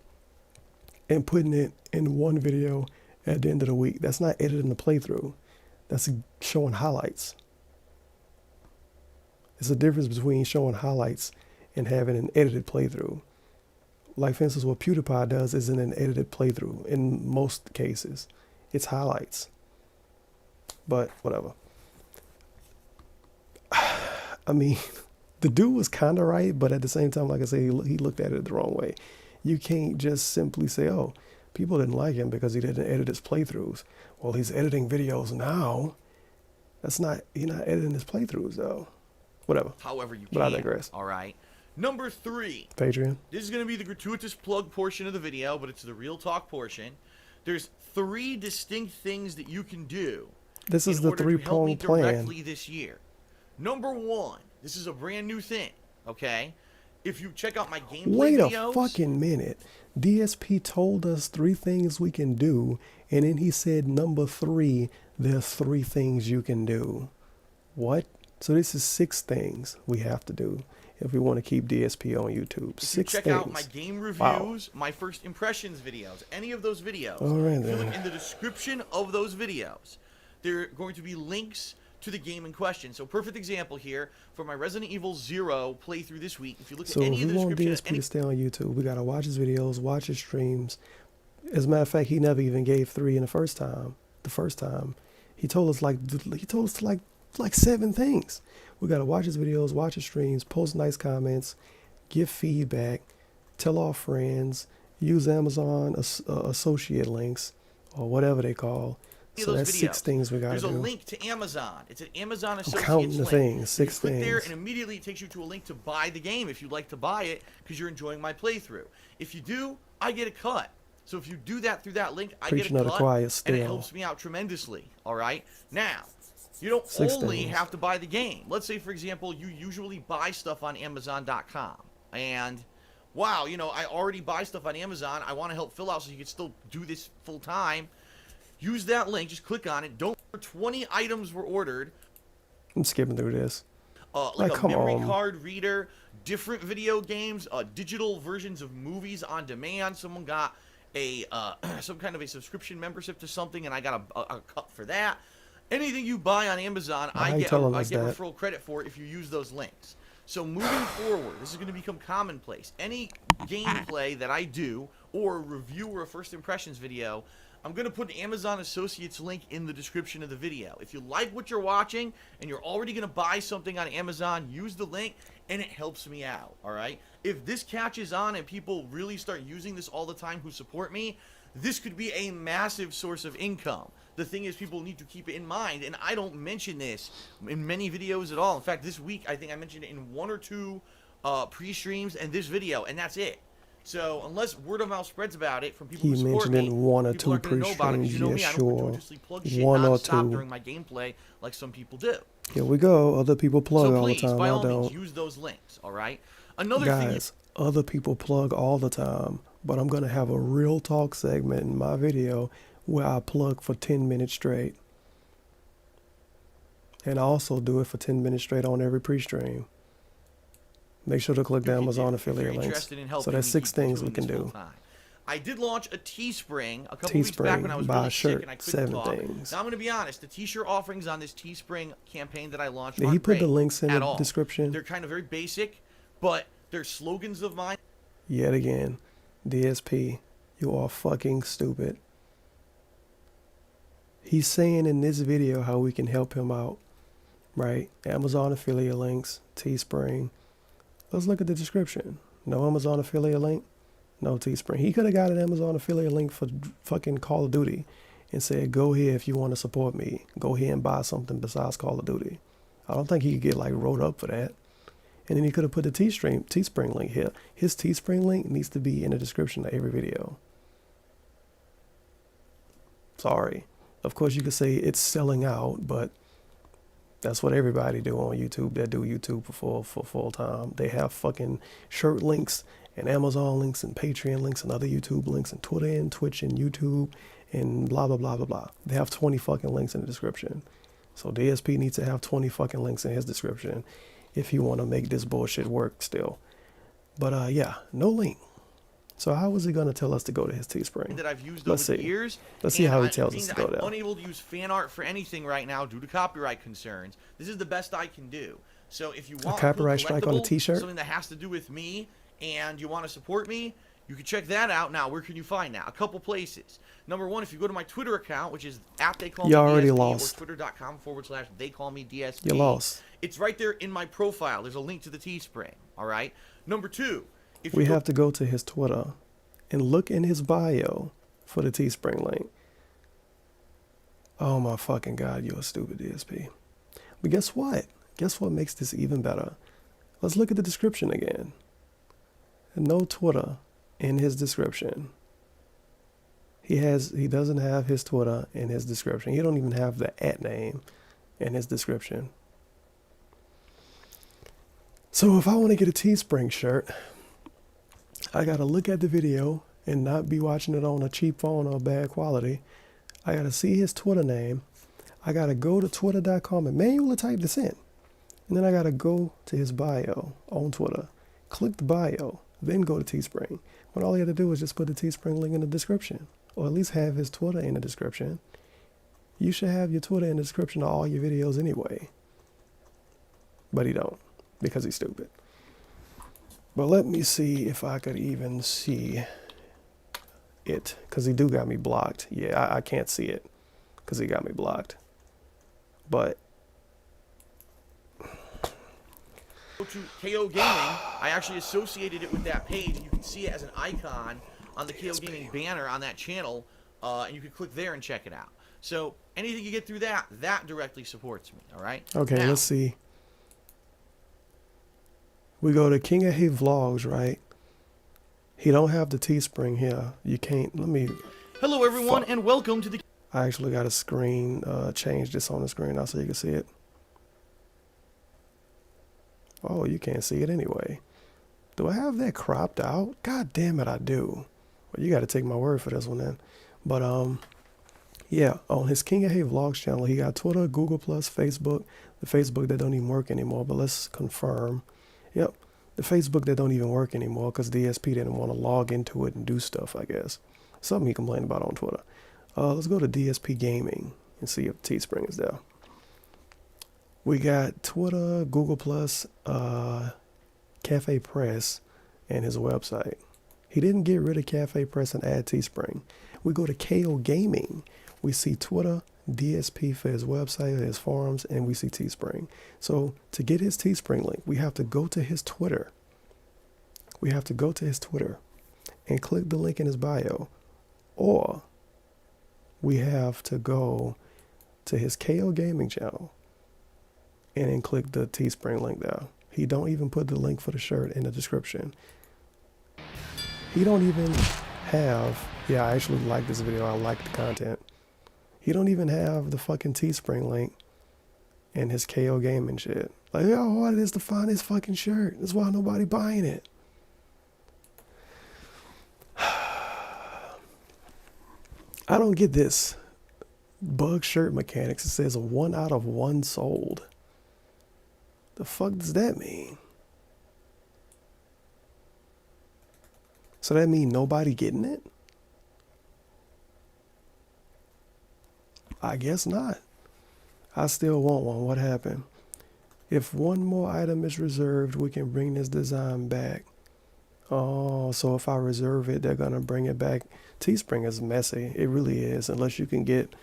and putting it in one video at the end of the week. That's not editing the playthrough. That's showing highlights. There's a difference between showing highlights and having an edited playthrough. Like, for instance, what PewDiePie does isn't an edited playthrough in most cases. It's highlights. But whatever. I mean, the dude was kind of right, but at the same time, like I say, he looked at it the wrong way. You can't just simply say, oh, people didn't like him because he didn't edit his playthroughs. Well, he's editing videos now. He's not editing his playthroughs, though. Whatever. However you can. But I digress. All right. Number 3. Patreon. This is going to be the gratuitous plug portion of the video, but it's the real talk portion. There's 3 distinct things that you can do. This is the 3-pronged plan. Directly this year. Number 1. This is a brand new thing. Okay. If you check out my gameplay videos. Wait a fucking minute. DSP told us 3 things we can do, and then he said number 3, there's 3 things you can do. What? So this is 6 things we have to do if we want to keep DSP on YouTube. If 6 you check things. out my game reviews, Wow. my first impressions videos, any of those videos, All right, if you then. look in the description of those videos, there are going to be links to the game in question. So perfect example here for my Resident Evil 0 playthrough this week. If you look So at if any of we the want description, DSP to stay on YouTube, we gotta watch his videos, watch his streams. As a matter of fact, he never even gave 3 in the first time. He told us like 7 things. We gotta watch his videos, watch his streams, post nice comments, give feedback, tell our friends, use Amazon associate links or whatever they call. So those that's videos. 6 things we gotta There's do. a link to Amazon. It's an Amazon I'm Associates counting the link. things. 6 you click there, things. and immediately it takes you to a link to buy the game if you'd like to buy it because you're enjoying my playthrough. If you do, I get a cut. So if you do that through that link, I Preaching get of a the cut, choir and it still. helps me out tremendously. All right. Now, You don't 6 only things. have to buy the game. Let's say, for example, you usually buy stuff on Amazon.com. And, wow, you know, I already buy stuff on Amazon. I want to help Phil out so you can still do this full time. Use that link. Just click on it. 20 items were ordered. I'm skipping through this. Like a come memory on. card reader, different video games, digital versions of movies on demand. Someone got a some kind of a subscription membership to something, and I got a cut for that. Anything you buy on Amazon, Why I you get telling I us get that? referral credit for if you use those links. So moving forward, this is going to become commonplace. Any gameplay that I do or a review or a first impressions video, I'm going to put an Amazon Associates link in the description of the video. If you like what you're watching and you're already going to buy something on Amazon, use the link and it helps me out, all right? If this catches on and people really start using this all the time who support me, this could be a massive source of income. The thing is, people need to keep it in mind, and I don't mention this in many videos at all. In fact, this week, I think I mentioned it in 1 or 2 pre-streams and this video, and that's it. So unless word of mouth spreads about it from people He who support mentioned me, in 1 or people 2 aren't going to know about it. 'Cause you know pre-streams, me, yeah, I don't sure. gratuitously plug shit 1 or nonstop 2. during my gameplay like some people do. Here we go. Other people plug So all the please, time. by I all means, don't. use those links, all right? Another thing Guys, other people plug all the time, but I'm going to have a real talk segment in my video where I plug for 10 minutes straight. And I also do it for 10 minutes straight on every pre-stream. Make sure to click the you can Amazon do affiliate if you're links. interested in helping So that's me 6 keep things we doing can this do. full-time. I did launch a Teespring a couple weeks back when I Teespring, was buy a really shirt, sick and I couldn't 7 talk. things. Now I'm going to be honest, the t-shirt offerings on this Teespring campaign that I launched Did aren't he put the great links in at the all. description? They're kind of very basic, but they're slogans of mine. Yet again, DSP, you are fucking stupid. He's saying in this video how we can help him out, right? Amazon affiliate links, Teespring. Let's look at the description. No Amazon affiliate link, no Teespring. He could have got an Amazon affiliate link for fucking Call of Duty and said, go here if you want to support me. Go here and buy something besides Call of Duty. I don't think he could get like wrote up for that. And then he could have put the Teespring link here. His Teespring link needs to be in the description of every video. Sorry. Of course you could say it's selling out, but that's what everybody do on YouTube that do YouTube for full time. They have fucking shirt links and Amazon links and Patreon links and other YouTube links and Twitter and Twitch and YouTube and blah, blah, blah, blah, blah. They have 20 fucking links in the description. So DSP needs to have 20 fucking links in his description if you want to make this bullshit work still. But yeah, no link. So how is he going to tell us to go to his Teespring? That I've used Let's over the see. years. Let's see and how he I- tells being us to that go I'm there. unable to use fan art for anything right now due to copyright concerns. This is the best I can do. So if you want a cool copyright strike on a collectible, t-shirt? something that has to do with me, and you want to support me, you can check that out. Now, where can you find that? A couple places. Number one, if you go to my Twitter account, which is @theycallmeDSP You already or lost. twitter.com/theycallmeDSP. You lost. It's right there in my profile. There's a link to the Teespring. All right. Number two, if We you go have to go to his Twitter and look in his bio for the Teespring link. Oh my fucking God, you're a stupid DSP. But guess what? Guess what makes this even better? Let's look at the description again. No Twitter in his description. He doesn't have his Twitter in his description. He don't even have the @name in his description. So if I want to get a Teespring shirt, I gotta look at the video and not be watching it on a cheap phone or bad quality. I gotta see his Twitter name. I gotta go to twitter.com and manually type this in. And then I gotta go to his bio on Twitter, click the bio, then go to Teespring. When all you have to do is just put the Teespring link in the description, or at least have his Twitter in the description. You should have your Twitter in the description of all your videos anyway. But he don't, because he's stupid. But let me see if I could even see it, because he do got me blocked. Yeah, I can't see it because he got me blocked. But go to KO Gaming, I actually associated it with that page, and you can see it as an icon on the KO Gaming banner on that channel, and you can click there and check it out. So anything you get through that directly supports me. All right. okay, Now, let's see. We go to King of Hate Vlogs, right? He don't have the Teespring here. You can't. Let me. Hello everyone, Fuck. and welcome to the I actually got a screen, change this on the screen now so you can see it. Oh, you can't see it anyway. Do I have that cropped out? God damn it, I do. Well, you got to take my word for this one then. But yeah, on his King of Hay Vlogs channel, he got Twitter, Google Plus, Facebook, the Facebook that don't even work anymore. But let's confirm. Yep, the Facebook that don't even work anymore because DSP didn't want to log into it and do stuff, I guess. Something he complained about on Twitter. Let's go to DSP Gaming and see if Teespring is there. We got Twitter, Google Plus, Cafe Press, and his website. He didn't get rid of Cafe Press and add Teespring. We go to KO Gaming. We see Twitter, DSP for his website, his forums, and we see Teespring. So to get his Teespring link, we have to go to his Twitter. We have to go to his Twitter and click the link in his bio. Or we have to go to his KO Gaming channel and then click the Teespring link there. He don't even put the link for the shirt in the description. He don't even have, yeah, I actually like this video. I like the content. He don't even have the fucking Teespring link in his KO Gaming shit. Like, how hard it is to find his fucking shirt. That's why nobody buying it. I don't get this. Bug shirt mechanics, it says 1 out of 1 sold. The fuck does that mean? So that mean nobody getting it? I guess not. I still want one. What happened? If one more item is reserved, we can bring this design back. Oh, so if I reserve it, they're gonna bring it back. Teespring is messy. It really is. Unless you can get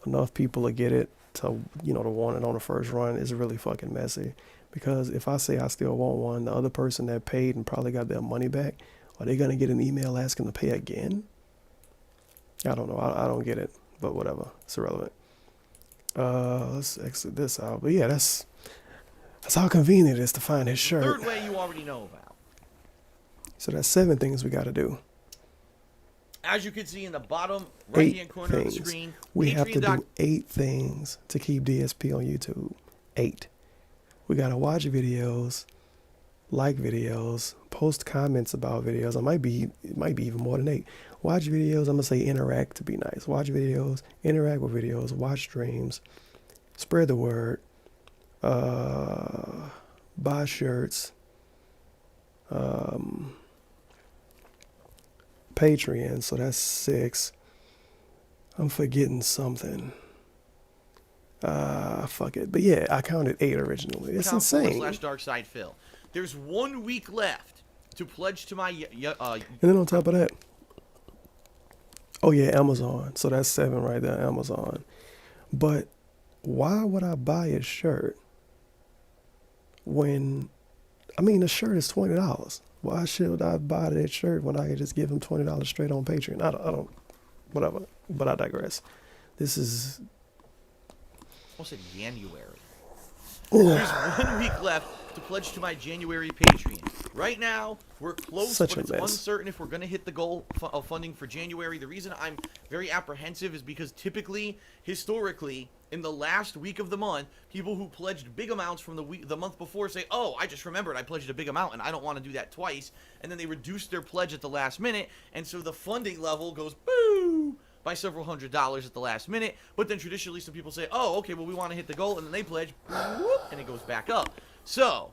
enough people to get it to, you know, to want it on the first run, it's really fucking messy. Because if I say I still want one, the other person that paid and probably got their money back, are they gonna get an email asking to pay again? I don't know. I don't get it. But whatever. It's irrelevant. Let's exit this out. But yeah, that's how convenient it is to find his shirt. Third way you already know about. So that's 7 things we gotta do. As you can see in the bottom right-hand corner of the things. screen, We have to Patreon. do 8 things to keep DSP on YouTube. 8. We gotta watch videos, like videos, post comments about videos. It might be even more than 8. Watch videos. I'm gonna say interact to be nice. Watch videos, interact with videos, watch streams, spread the word, buy shirts, Patreon. So that's 6. I'm forgetting something. Fuck it. But yeah, I counted 8 originally. It's insane. /DarkSidePhil. There's 1 week left to pledge to my And then on top of that, oh yeah, Amazon. So that's 7 right there, Amazon. But why would I buy a shirt when, I mean, the shirt is $20. Why should I buy that shirt when I could just give him $20 straight on Patreon? I don't, whatever. But I digress. This is, almost said January. There's 1 week left to pledge to my January Patreon. Right now, we're close, Such but a it's mess. uncertain if we're going to hit the goal of funding for January. The reason I'm very apprehensive is because typically, historically, in the last week of the month, people who pledged big amounts from the month before say, oh, I just remembered I pledged a big amount and I don't want to do that twice. And then they reduce their pledge at the last minute, and so the funding level goes boo by several $100s at the last minute. But then traditionally some people say, oh, okay, well, we want to hit the goal, and then they pledge, whoop, and it goes back up. So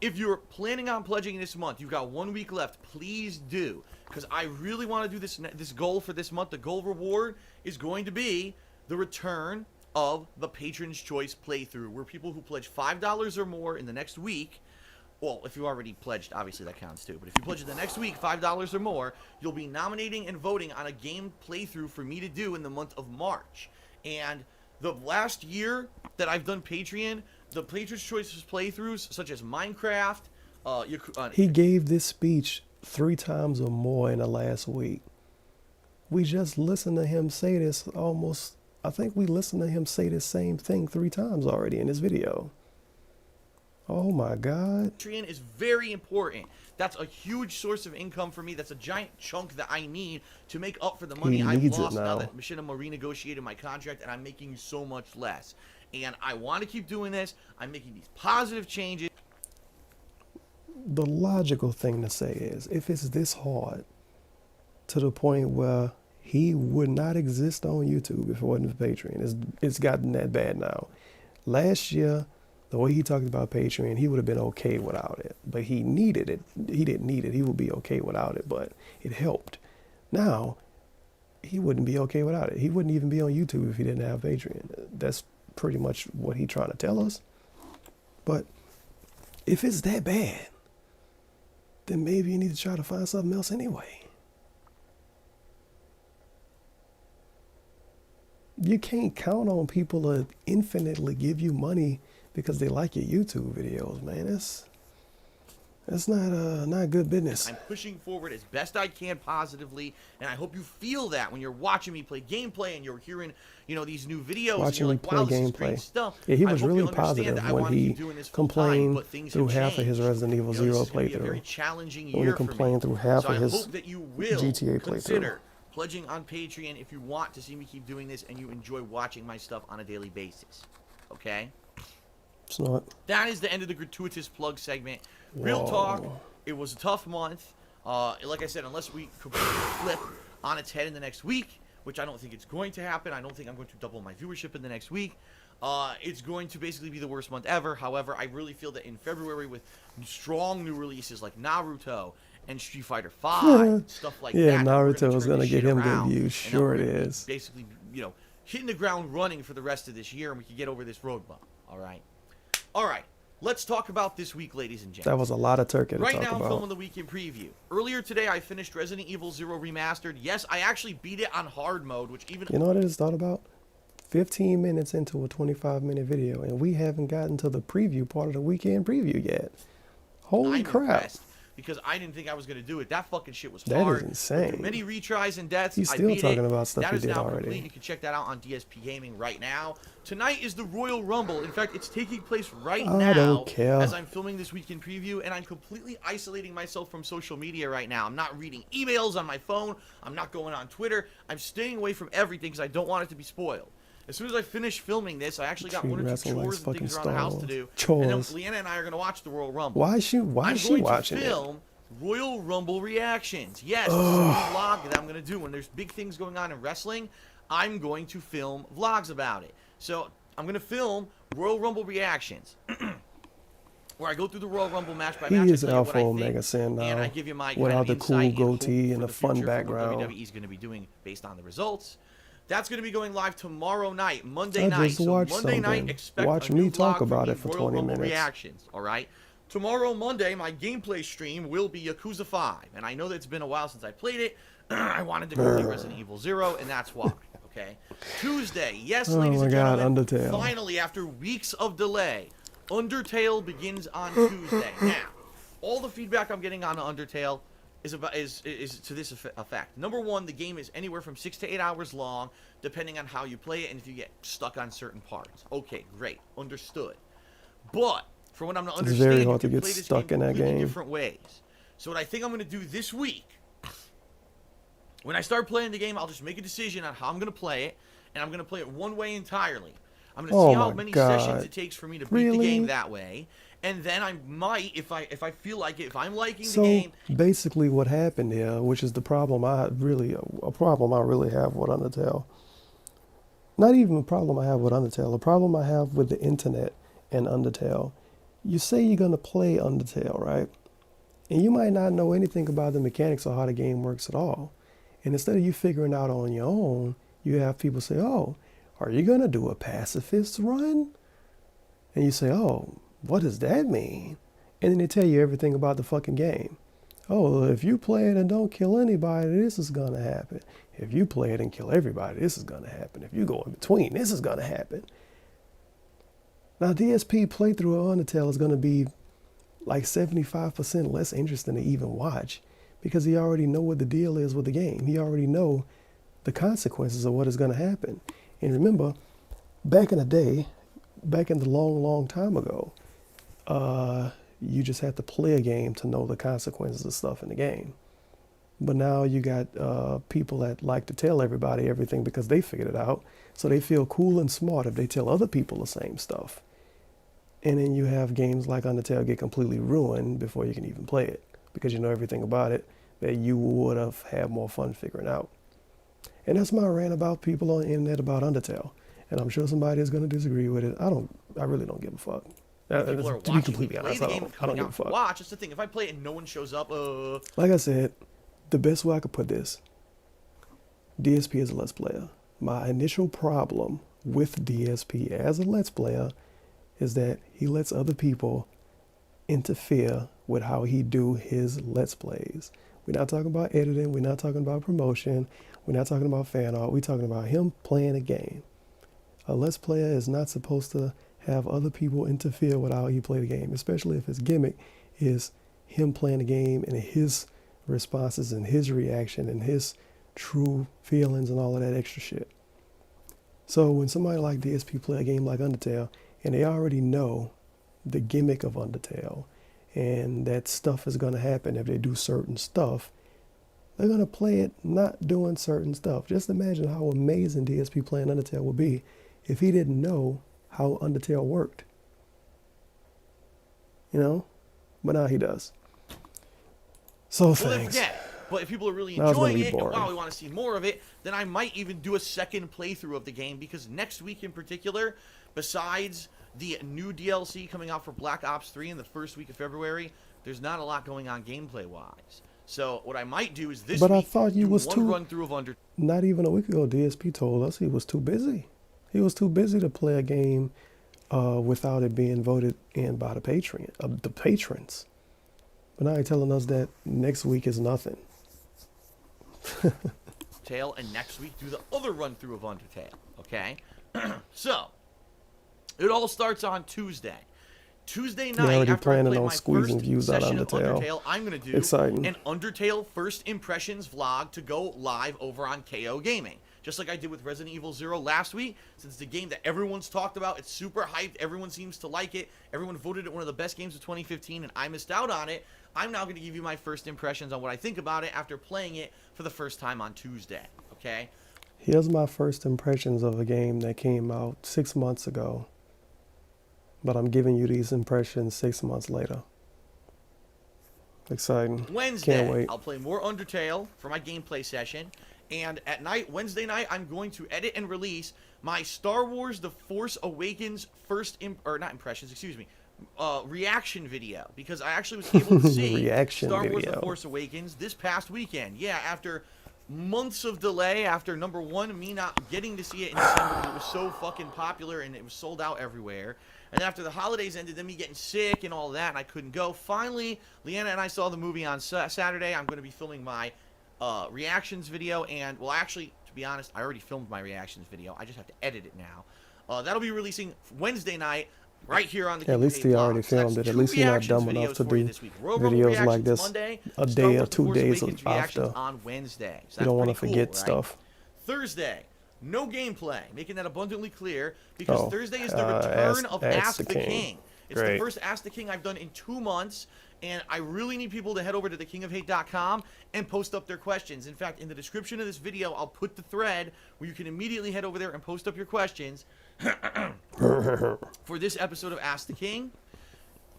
if you're planning on pledging this month, you've got 1 week left, please do, because I really want to do this goal for this month. The goal reward is going to be the return of the Patron's Choice playthrough, where people who pledge $5 or more in the next week, well, if you already pledged, obviously that counts too, but if you pledge in the next week $5 or more, you'll be nominating and voting on a game playthrough for me to do in the month of March. And the last year that I've done Patreon, the Patron's Choice playthroughs, such as Minecraft, he gave this speech 3 times or more in the last week. We just listened to him say this almost, I think we listened to him say the same thing 3 times already in this video. Oh my God. Patreon is very important. That's a huge source of income for me. That's a giant chunk that I need to make up for the money He I've needs it lost now now. that Machinima renegotiated my contract and I'm making so much less. And I want to keep doing this. I'm making these positive changes. The logical thing to say is, if it's this hard to the point where he would not exist on YouTube if it wasn't for Patreon, it's gotten that bad now. Last year, the way he talked about Patreon, he would have been okay without it, but he needed it. He didn't need it. He would be okay without it, but it helped. Now, he wouldn't be okay without it. He wouldn't even be on YouTube if he didn't have Patreon. That's pretty much what he's trying to tell us. But if it's that bad, then maybe you need to try to find something else anyway. You can't count on people to infinitely give you money because they like your YouTube videos, man. That's not good business. I'm pushing forward as best I can positively, and I hope you feel that when you're watching me play gameplay and you're hearing, these new videos. Watching me and you're play like, wow, this is great gameplay. stuff. Yeah, he I was hope really you understand positive that I when wanna he keep doing this full time, complained but things through have half of his changed. Resident Evil This Zero is gonna be a very playthrough. challenging When he year for complained me. through half So of I his hope that you will GTA playthrough. consider pledging on Patreon if you want to see me keep doing this and you enjoy watching my stuff on a daily basis. Okay? It's not. That is the end of the gratuitous plug segment. Real Whoa. talk, it was a tough month. Like I said, unless we completely flip on its head in the next week, which I don't think it's going to happen. I don't think I'm going to double my viewership in the next week. It's going to basically be the worst month ever. However, I really feel that in February with strong new releases like Naruto and Street Fighter 5, stuff like Yeah, that. Naruto is going to get him good around, views. and Sure I'm it gonna be is. Basically, hitting the ground running for the rest of this year, and we can get over this road bump. All right. All right. Let's talk about this week, ladies and gentlemen. That was a lot of turkey to Right talk now, I'm about. filming the weekend preview. Earlier today, I finished Resident Evil 0 Remastered. Yes, I actually beat it on hard mode, which even... You know what I just thought about? 15 minutes into a 25-minute video, and we haven't gotten to the preview part of the weekend preview yet. Holy I'm crap. impressed because I didn't think I was going to do it. That fucking shit was That is hard. insane. With many retries and deaths, He's I still beat talking it. about stuff That he is did now already. complete. You can check that out on DSP Gaming right now. Tonight is the Royal Rumble. In fact, it's taking place right I now don't care. as I'm filming this weekend preview, and I'm completely isolating myself from social media right now. I'm not reading emails on my phone. I'm not going on Twitter. I'm staying away from everything because I don't want it to be spoiled. As soon as I finish filming this, I actually got Treat one or two wrestling like chores and fucking things around the house to Star do. Wars. And then Chores. Leanna and I are going to watch the Royal Rumble. Why is she I'm watching going it? to film Royal Rumble reactions. Yes, this is a vlog that I'm going to do. When there's big things going on in wrestling, I'm going to film vlogs about it. So I'm going to film Royal Rumble reactions. Where I go through the Royal Rumble match by match. He is I tell you what Alpha I think, Omega Sin and I now, give you my without kind of the cool insight and hope goatee for and the the fun future for what background. WWE's going to be doing based on the results. That's going to be going live tomorrow night, Monday I night. just So watched Monday night, something. expect Watch a me new talk vlog from about me, it for Royal 20 Rumble minutes. reactions. All right. Tomorrow, Monday, my gameplay stream will be Yakuza 5, and I know that it's been a while since I played it. I wanted to complete Resident Evil 0, and that's why. Okay. Tuesday, yes, Oh ladies my and God, gentlemen. Undertale. Finally, after weeks of delay, Undertale begins on Tuesday. Now, all the feedback I'm getting on Undertale is to this effect. Number one, the game is anywhere from 6 to 8 hours long, depending on how you play it and if you get stuck on certain parts. Okay, great, understood. But from what I'm not It's very understanding, hard you to can get play this stuck game in that completely game. different ways. So what I think I'm going to do this week, when I start playing the game, I'll just make a decision on how I'm going to play it, and I'm going to play it one way entirely. I'm going to see how my many God. sessions it takes for me to beat Really? the game that way, and then I might, if I feel like it, if I'm liking So the game, basically, what happened here, which is the problem a problem I really have with Undertale. Not even a problem I have with Undertale. A problem I have with the internet and Undertale. You say you're gonna play Undertale, right? And you might not know anything about the mechanics or how the game works at all. And instead of you figuring out on your own, you have people say, "Oh, are you gonna do a pacifist run?" And you say, "Oh, what does that mean?" And then they tell you everything about the fucking game. Oh, if you play it and don't kill anybody, this is going to happen. If you play it and kill everybody, this is going to happen. If you go in between, this is going to happen. Now, DSP playthrough of Undertale is going to be like 75% less interesting to even watch because he already know what the deal is with the game. He already know the consequences of what is going to happen. And remember, back in the day, back in the long, long time ago, you just have to play a game to know the consequences of stuff in the game. But now you got people that like to tell everybody everything because they figured it out. So they feel cool and smart if they tell other people the same stuff. And then you have games like Undertale get completely ruined before you can even play it because you know everything about it that you would have had more fun figuring out. And that's my rant about people on the internet about Undertale. And I'm sure somebody is going to disagree with it. I really don't give a fuck. People are To be watching me completely play honest, the I game don't coming give a out to fuck. watch. That's the thing. If I play it and no one shows up, Like I said, the best way I could put this, DSP is a Let's Player. My initial problem with DSP as a Let's Player is that he lets other people interfere with how he do his Let's Plays. We're not talking about editing. We're not talking about promotion. We're not talking about fan art. We're talking about him playing a game. A Let's Player is not supposed to have other people interfere with how he play the game, especially if his gimmick is him playing the game and his responses and his reaction and his true feelings and all of that extra shit. So when somebody like DSP play a game like Undertale and they already know the gimmick of Undertale and that stuff is going to happen if they do certain stuff, they're going to play it not doing certain stuff. Just imagine how amazing DSP playing Undertale would be if he didn't know how Undertale worked. You know? But now he does. So well, then thanks. forget. But if people are really Now it's gonna enjoying be it, and boring. wow, we want to see more of it, then I might even do a second playthrough of the game because next week in particular, besides the new DLC coming out for Black Ops 3 in the first week of February, there's not a lot going on gameplay-wise. So what I might do is this But I week thought you do was one too- run through of Undertale. Not even a week ago, DSP told us he was too busy. He was too busy to play a game without it being voted in by the patrons. But now he's telling us that next week is nothing. And next week do the other run through of Undertale. Okay, so it all starts on Tuesday. Tuesday night, already after I planning play on my squeezing first views out of session of Undertale. Undertale, I'm gonna do Exciting. an Undertale first impressions vlog to go live over on KO Gaming. Just like I did with Resident Evil 0 last week, since the game that everyone's talked about, it's super hyped, everyone seems to like it, everyone voted it one of the best games of 2015, and I missed out on it. I'm now going to give you my first impressions on what I think about it after playing it for the first time on Tuesday, okay? Here's my first impressions of a game that came out 6 months ago. But I'm giving you these impressions 6 months later. Exciting. Wednesday, Can't wait. I'll play more Undertale for my gameplay session. And at night, Wednesday night, I'm going to edit and release my Star Wars The Force Awakens reaction video. Because I actually was able to see Reaction Star Wars video. The Force Awakens this past weekend. Yeah, after months of delay, after number one, me not getting to see it in December because it was so fucking popular and it was sold out everywhere. And after the holidays ended, then me getting sick and all that, and I couldn't go. Finally, Leanna and I saw the movie on Saturday. I'm going to be filming my reactions video, and, well, actually, to be honest, I already filmed my reactions video. I just have to edit it now. That'll be releasing Wednesday night right here on the At least he already filmed it. At least you're not dumb enough to do videos like this a day or 2 days after. On Wednesday. So You don't want to forget stuff. Thursday, no gameplay, making that abundantly clear because Oh, Thursday is the return of Ask the King. King. It's Great. the first Ask the King I've done in 2 months, and I really need people to head over to thekingofhate.com and post up their questions. In fact, in the description of this video, I'll put the thread where you can immediately head over there and post up your questions for this episode of Ask the King.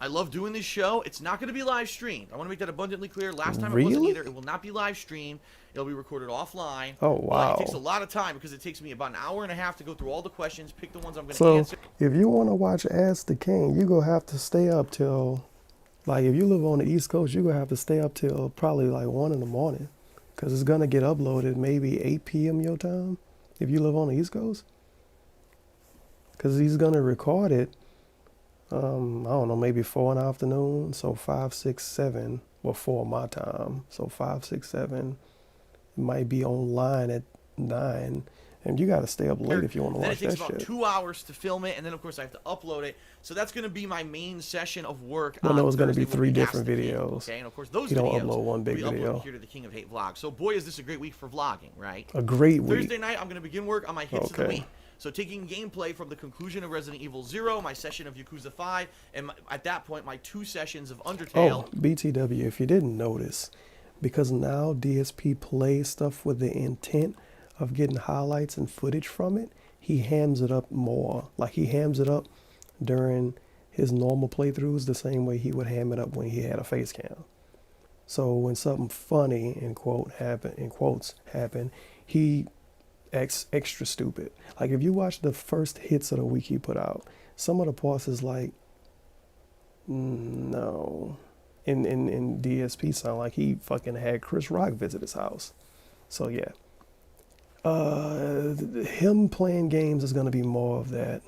I love doing this show. It's not going to be live streamed. I want to make that abundantly clear. Last time it wasn't Really? either. It will not be live streamed. It'll be recorded offline. Oh, But wow. it takes a lot of time because it takes me about an hour and a half to go through all the questions, pick the ones I'm going to So answer. if you want to watch Ask the King, you're going to have to stay up till, like if you live on the East Coast, you're going to have to stay up till probably like 1 in the morning because it's going to get uploaded maybe 8 p.m. your time if you live on the East Coast. Because he's going to record it, I don't know, maybe 4 in the afternoon, so 5, 6, 7, well 4 my time, so 5, 6, 7. It might be online at 9, and you got to stay up late if you want to Then watch it takes that about shit. 2 hours to film it, and then of course I have to upload it. So that's going to be my main session of work. Well, on no, it's gonna be Thursday, 3 will Ask different the King, videos. Okay, and of course those You don't videos upload one will big be video. uploaded here to the King of Hate vlog. So boy, is this a great week for vlogging, right? A great week. Thursday night, I'm going to begin work on my hits of the Okay. week. So taking gameplay from the conclusion of Resident Evil 0, my session of Yakuza 5, and at that point, my 2 sessions of Undertale. Oh, BTW, if you didn't notice, because now DSP plays stuff with the intent of getting highlights and footage from it, he hams it up more. Like he hams it up during his normal playthroughs the same way he would ham it up when he had a face cam. So when something funny in quotes happen, he acts extra stupid. Like if you watch the first hits of the week he put out, some of the parts is like, no. In DSP sound like he fucking had Chris Rock visit his house. So yeah. Him playing games is gonna be more of that.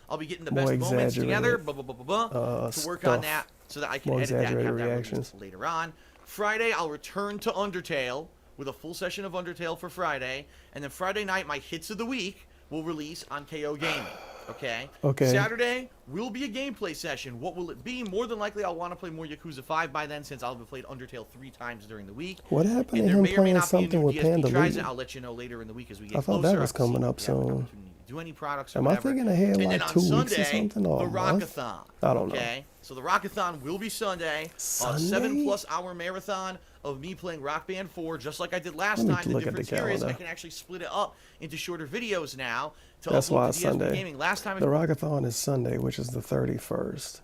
I'll be getting the More best moments together, exaggerated, to work on stuff. that so that I can More edit that and exaggerated have that reactions. released later on. Friday, I'll return to Undertale with a full session of Undertale for Friday, and then Friday night, my hits of the week will release on KO Gaming. Okay. Okay. Saturday will be a gameplay session. What will it be? More than likely, I'll want to play more Yakuza 5 by then, since I'll have played Undertale 3 times during the week. What happened And to there him may or may playing not be a something new with DSP Panda tries it. League? I'll let you know later in the week as we get I thought closer. that was I'll see coming if up we have an soon. opportunity to do any products or Am I whatever. thinking ahead And like then on 2 weeks Sunday, or something? Or the a month? Rockathon. I don't know. Okay, so the Rockathon will be Sunday. Sunday? 7+ hour marathon of me playing Rock Band 4, just like I did last Let me time. The look at the difference here is I calendar. can actually split it up into shorter videos now to That's upload why to it's DSP Sunday. Gaming. Last time, The Rockathon is Sunday, which is the 31st.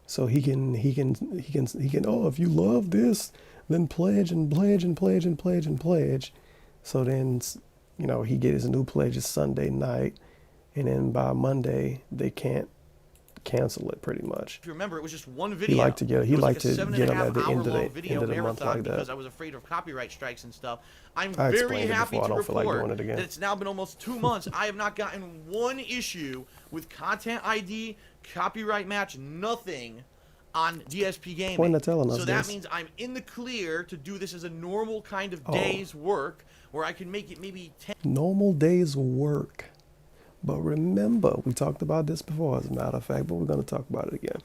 So he can. Oh, if you love this, then pledge and pledge and pledge and pledge and pledge. So then, he get his new pledges Sunday night, and then by Monday they can't cancel it pretty much. if you remember, it was just one video. liked to get- It he was liked like to a get 'em 7.5 at the end of the- hour-long video end of the month marathon like that. because I was afraid of copyright strikes and stuff. I'm I very explained it happy before. I to don't feel like report doing it again. that it's now been almost 2 months. I have not gotten one issue with content ID, copyright match, nothing on DSP Gaming. Point of telling us so that this. means I'm in the clear to do this as a normal kind of Oh. day's work where I can make it maybe 10. Normal days work. But remember, we talked about this before, as a matter of fact, but we're going to talk about it again.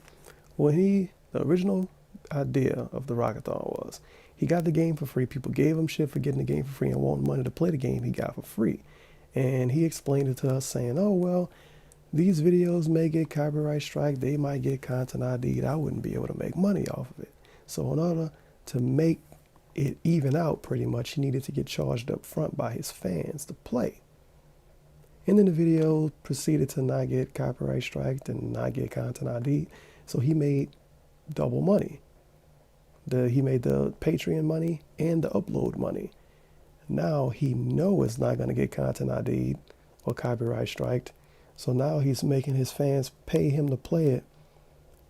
The original idea of the Rockathon was, he got the game for free. People gave him shit for getting the game for free and wanting money to play the game he got for free. And he explained it to us saying, oh, well, these videos may get copyright strike. They might get content ID'd. I wouldn't be able to make money off of it. So in order to make it even out, pretty much, he needed to get charged up front by his fans to play. And then the video proceeded to not get copyright striked and not get content ID. So he made double money. He made the Patreon money and the upload money. Now he know it's not going to get content ID or copyright striked. So now he's making his fans pay him to play it.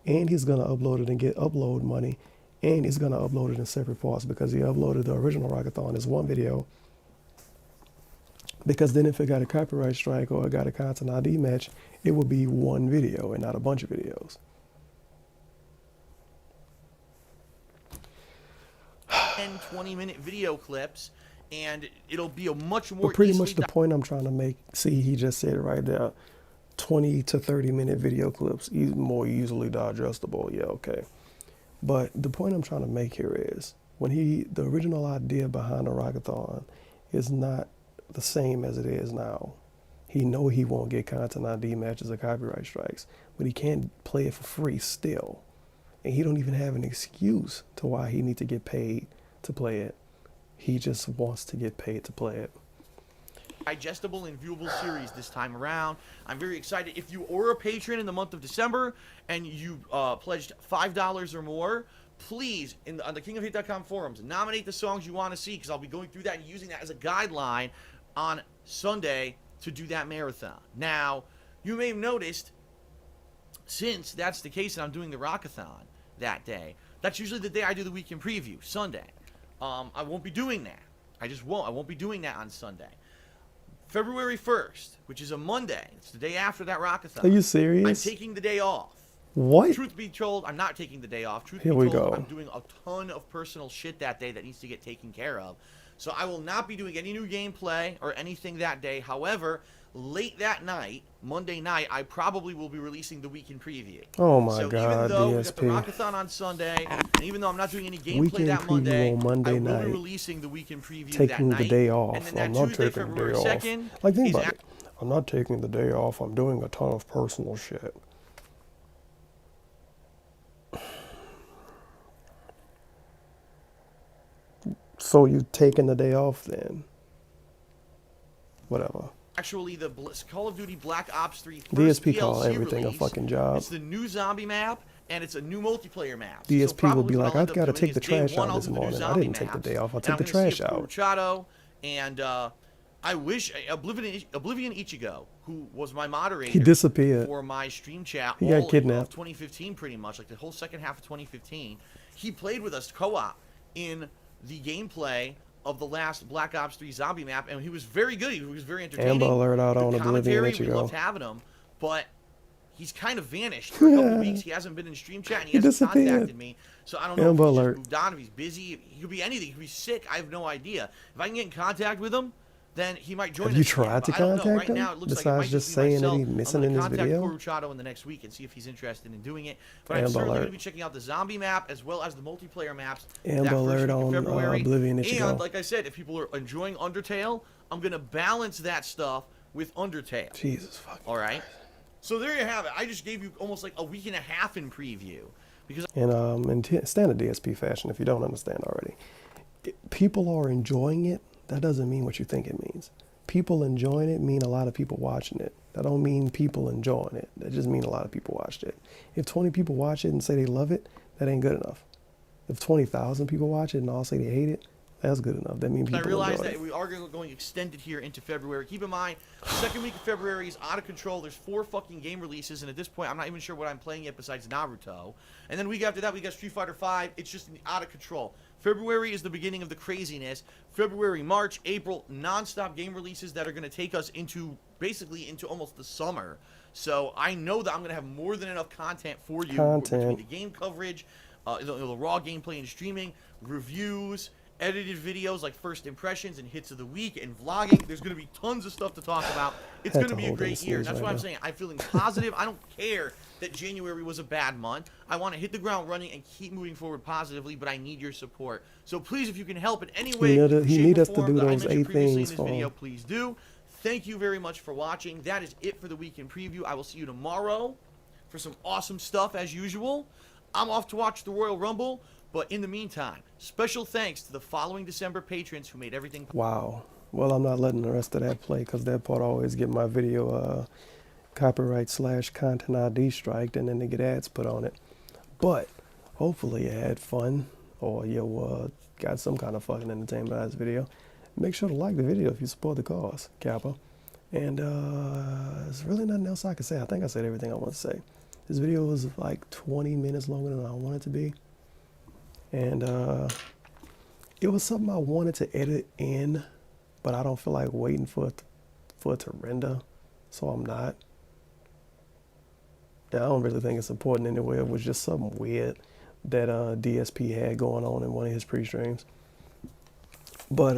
And he's going to upload it and get upload money. And he's going to upload it in separate parts because he uploaded the original Rockathon as one video. Because then if it got a copyright strike or it got a content ID match, it would be one video and not a bunch of videos. 10-20-minute video clips, and it'll be a much more But pretty easily much the point I'm trying to make, see, he just said it right there, 20 to 30 minute video clips, more easily digestible. Yeah, okay. But the point I'm trying to make here is, the original idea behind the Rockathon is not the same as it is now. He know he won't get content ID matches or copyright strikes, but he can't play it for free still. And he don't even have an excuse to why he need to get paid to play it. He just wants to get paid to play it. digestible and viewable series this time around. I'm very excited. If you are a patron in the month of December and you pledged $5 or more, please, on the KingOfHate.com forums, nominate the songs you want to see, because I'll be going through that and using that as a guideline on Sunday to do that marathon. Now, you may have noticed, since that's the case and I'm doing the Rockathon that day, that's usually the day I do the weekend preview, Sunday. I won't be doing that. I just won't. I won't be doing that on Sunday. February 1st, which is a Monday, it's the day after that Rockathon. Are you serious? I'm taking the day off. What? Truth be told, I'm not taking the day off. Truth Here be we told, go. I'm doing a ton of personal shit that day that needs to get taken care of. So I will not be doing any new gameplay or anything that day. However, late that night, Monday night, I probably will be releasing the weekend preview. Oh my So God, even though we got the DSP. Rockathon on Sunday, and even though I'm not doing any gameplay Weekend that preview Monday, on Monday I will night. be releasing the weekend preview that Taking the night. day And off. then that I'm not Tuesday, taking the February day off. 2nd, Like, think is about it. I'm not taking the day off. I'm doing a ton of personal shit. So you taking the day off then? Whatever. actually the Call of Duty Black Ops 3 first DSP call DLC everything release. a fucking job. It's the new zombie map, and it's a new multiplayer map. DSP will be probably what like, I'll I've end up got to doing take is the day trash one, out I'll this do the new morning. I zombie didn't take the maps, day off. I and took I'm the gonna see trash out. Puruchado, and I wish Oblivion Ichigo, who was my moderator, He disappeared. for my stream chat He got all kidnapped. of 2015, pretty much, like the whole second half of 2015. He played with us co-op in the gameplay of the last Black Ops 3 zombie map, and he was very good. He was very entertaining. Amber Alert out The on Oblivion commentary, we Ichigo. loved having him, but he's kind of vanished for a couple weeks. He hasn't been in stream chat, and he He hasn't disappeared. contacted me. So I don't know Amber if he's Alert. just moved on, if he's busy. He could be anything. He could be sick. I have no idea. If I can get in contact with him, then he might join Have us you again, tried but to I don't know. contact Right him? now, it looks like it Besides might just be saying that myself. he's missing I'm in gonna his contact video? Puruchado in the next week and see if he's interested in doing it. But I'm Amber certainly going Alert. to be checking out the zombie map as well as the multiplayer maps. Amber that first Alert week of on, February. Oblivion Ichigo. And like I said, if people are enjoying Undertale, I'm going to balance that stuff with Undertale. Jesus fucking. All right. So there you have it. I just gave you almost like a week and a half in preview because And in standard DSP fashion, if you don't understand already, people are enjoying it. That doesn't mean what you think it means. People enjoying it mean a lot of people watching it. That don't mean people enjoying it. That just mean a lot of people watched it. If 20 people watch it and say they love it, that ain't good enough. If 20,000 people watch it and all say they hate it, that's good enough. That means I people realize enjoy that it. we are going extended here into February. Keep in mind, the second week of February is out of control. There's 4 fucking game releases, and at this point, I'm not even sure what I'm playing yet besides Naruto. And then week after that, we got Street Fighter V. It's just out of control. February is the beginning of the craziness. February, March, April, non-stop game releases that are going to take us into basically into almost the summer. So I know that I'm going to have more than enough content for you between the game coverage, the raw gameplay and streaming, reviews, edited videos like first impressions and hits of the week, and vlogging. There's going to be tons of stuff to talk about. It's Had going to to be a hold in great the year. sneeze That's right why I'm now. saying I'm feeling positive. I don't care that January was a bad month. I want to hit the ground running and keep moving forward positively, but I need your support. So please, if you can help in any way, He shape, need or us to form do that I those mentioned 8 previously in things this for video, him. please do. Thank you very much for watching. That is it for the weekend preview. I will see you tomorrow for some awesome stuff as usual. I'm off to watch the Royal Rumble, but in the meantime, special thanks to the following December patrons who made everything possible. Wow. Well, I'm not letting the rest of that play because that part always get my video copyright/content ID striked, and then they get ads put on it. But hopefully you had fun, or you got some kind of fucking entertainment out of this video. Make sure to like the video if you support the cause, Kappa. And there's really nothing else I can say. I think I said everything I want to say. This video was like 20 minutes longer than I wanted it to be. And it was something I wanted to edit in, but I don't feel like waiting for it to render, so I'm not. Yeah, I don't really think it's important anyway. It was just something weird that DSP had going on in one of his pre-streams. But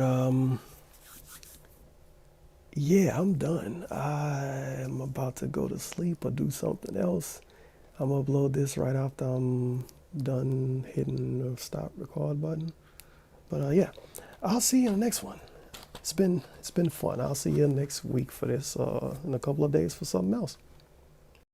yeah, I'm done. I'm about to go to sleep or do something else. I'm gonna upload this right after I'm done hitting the stop record button. But yeah, I'll see you in the next one. It's been fun. I'll see you next week for this, in a couple of days for something else.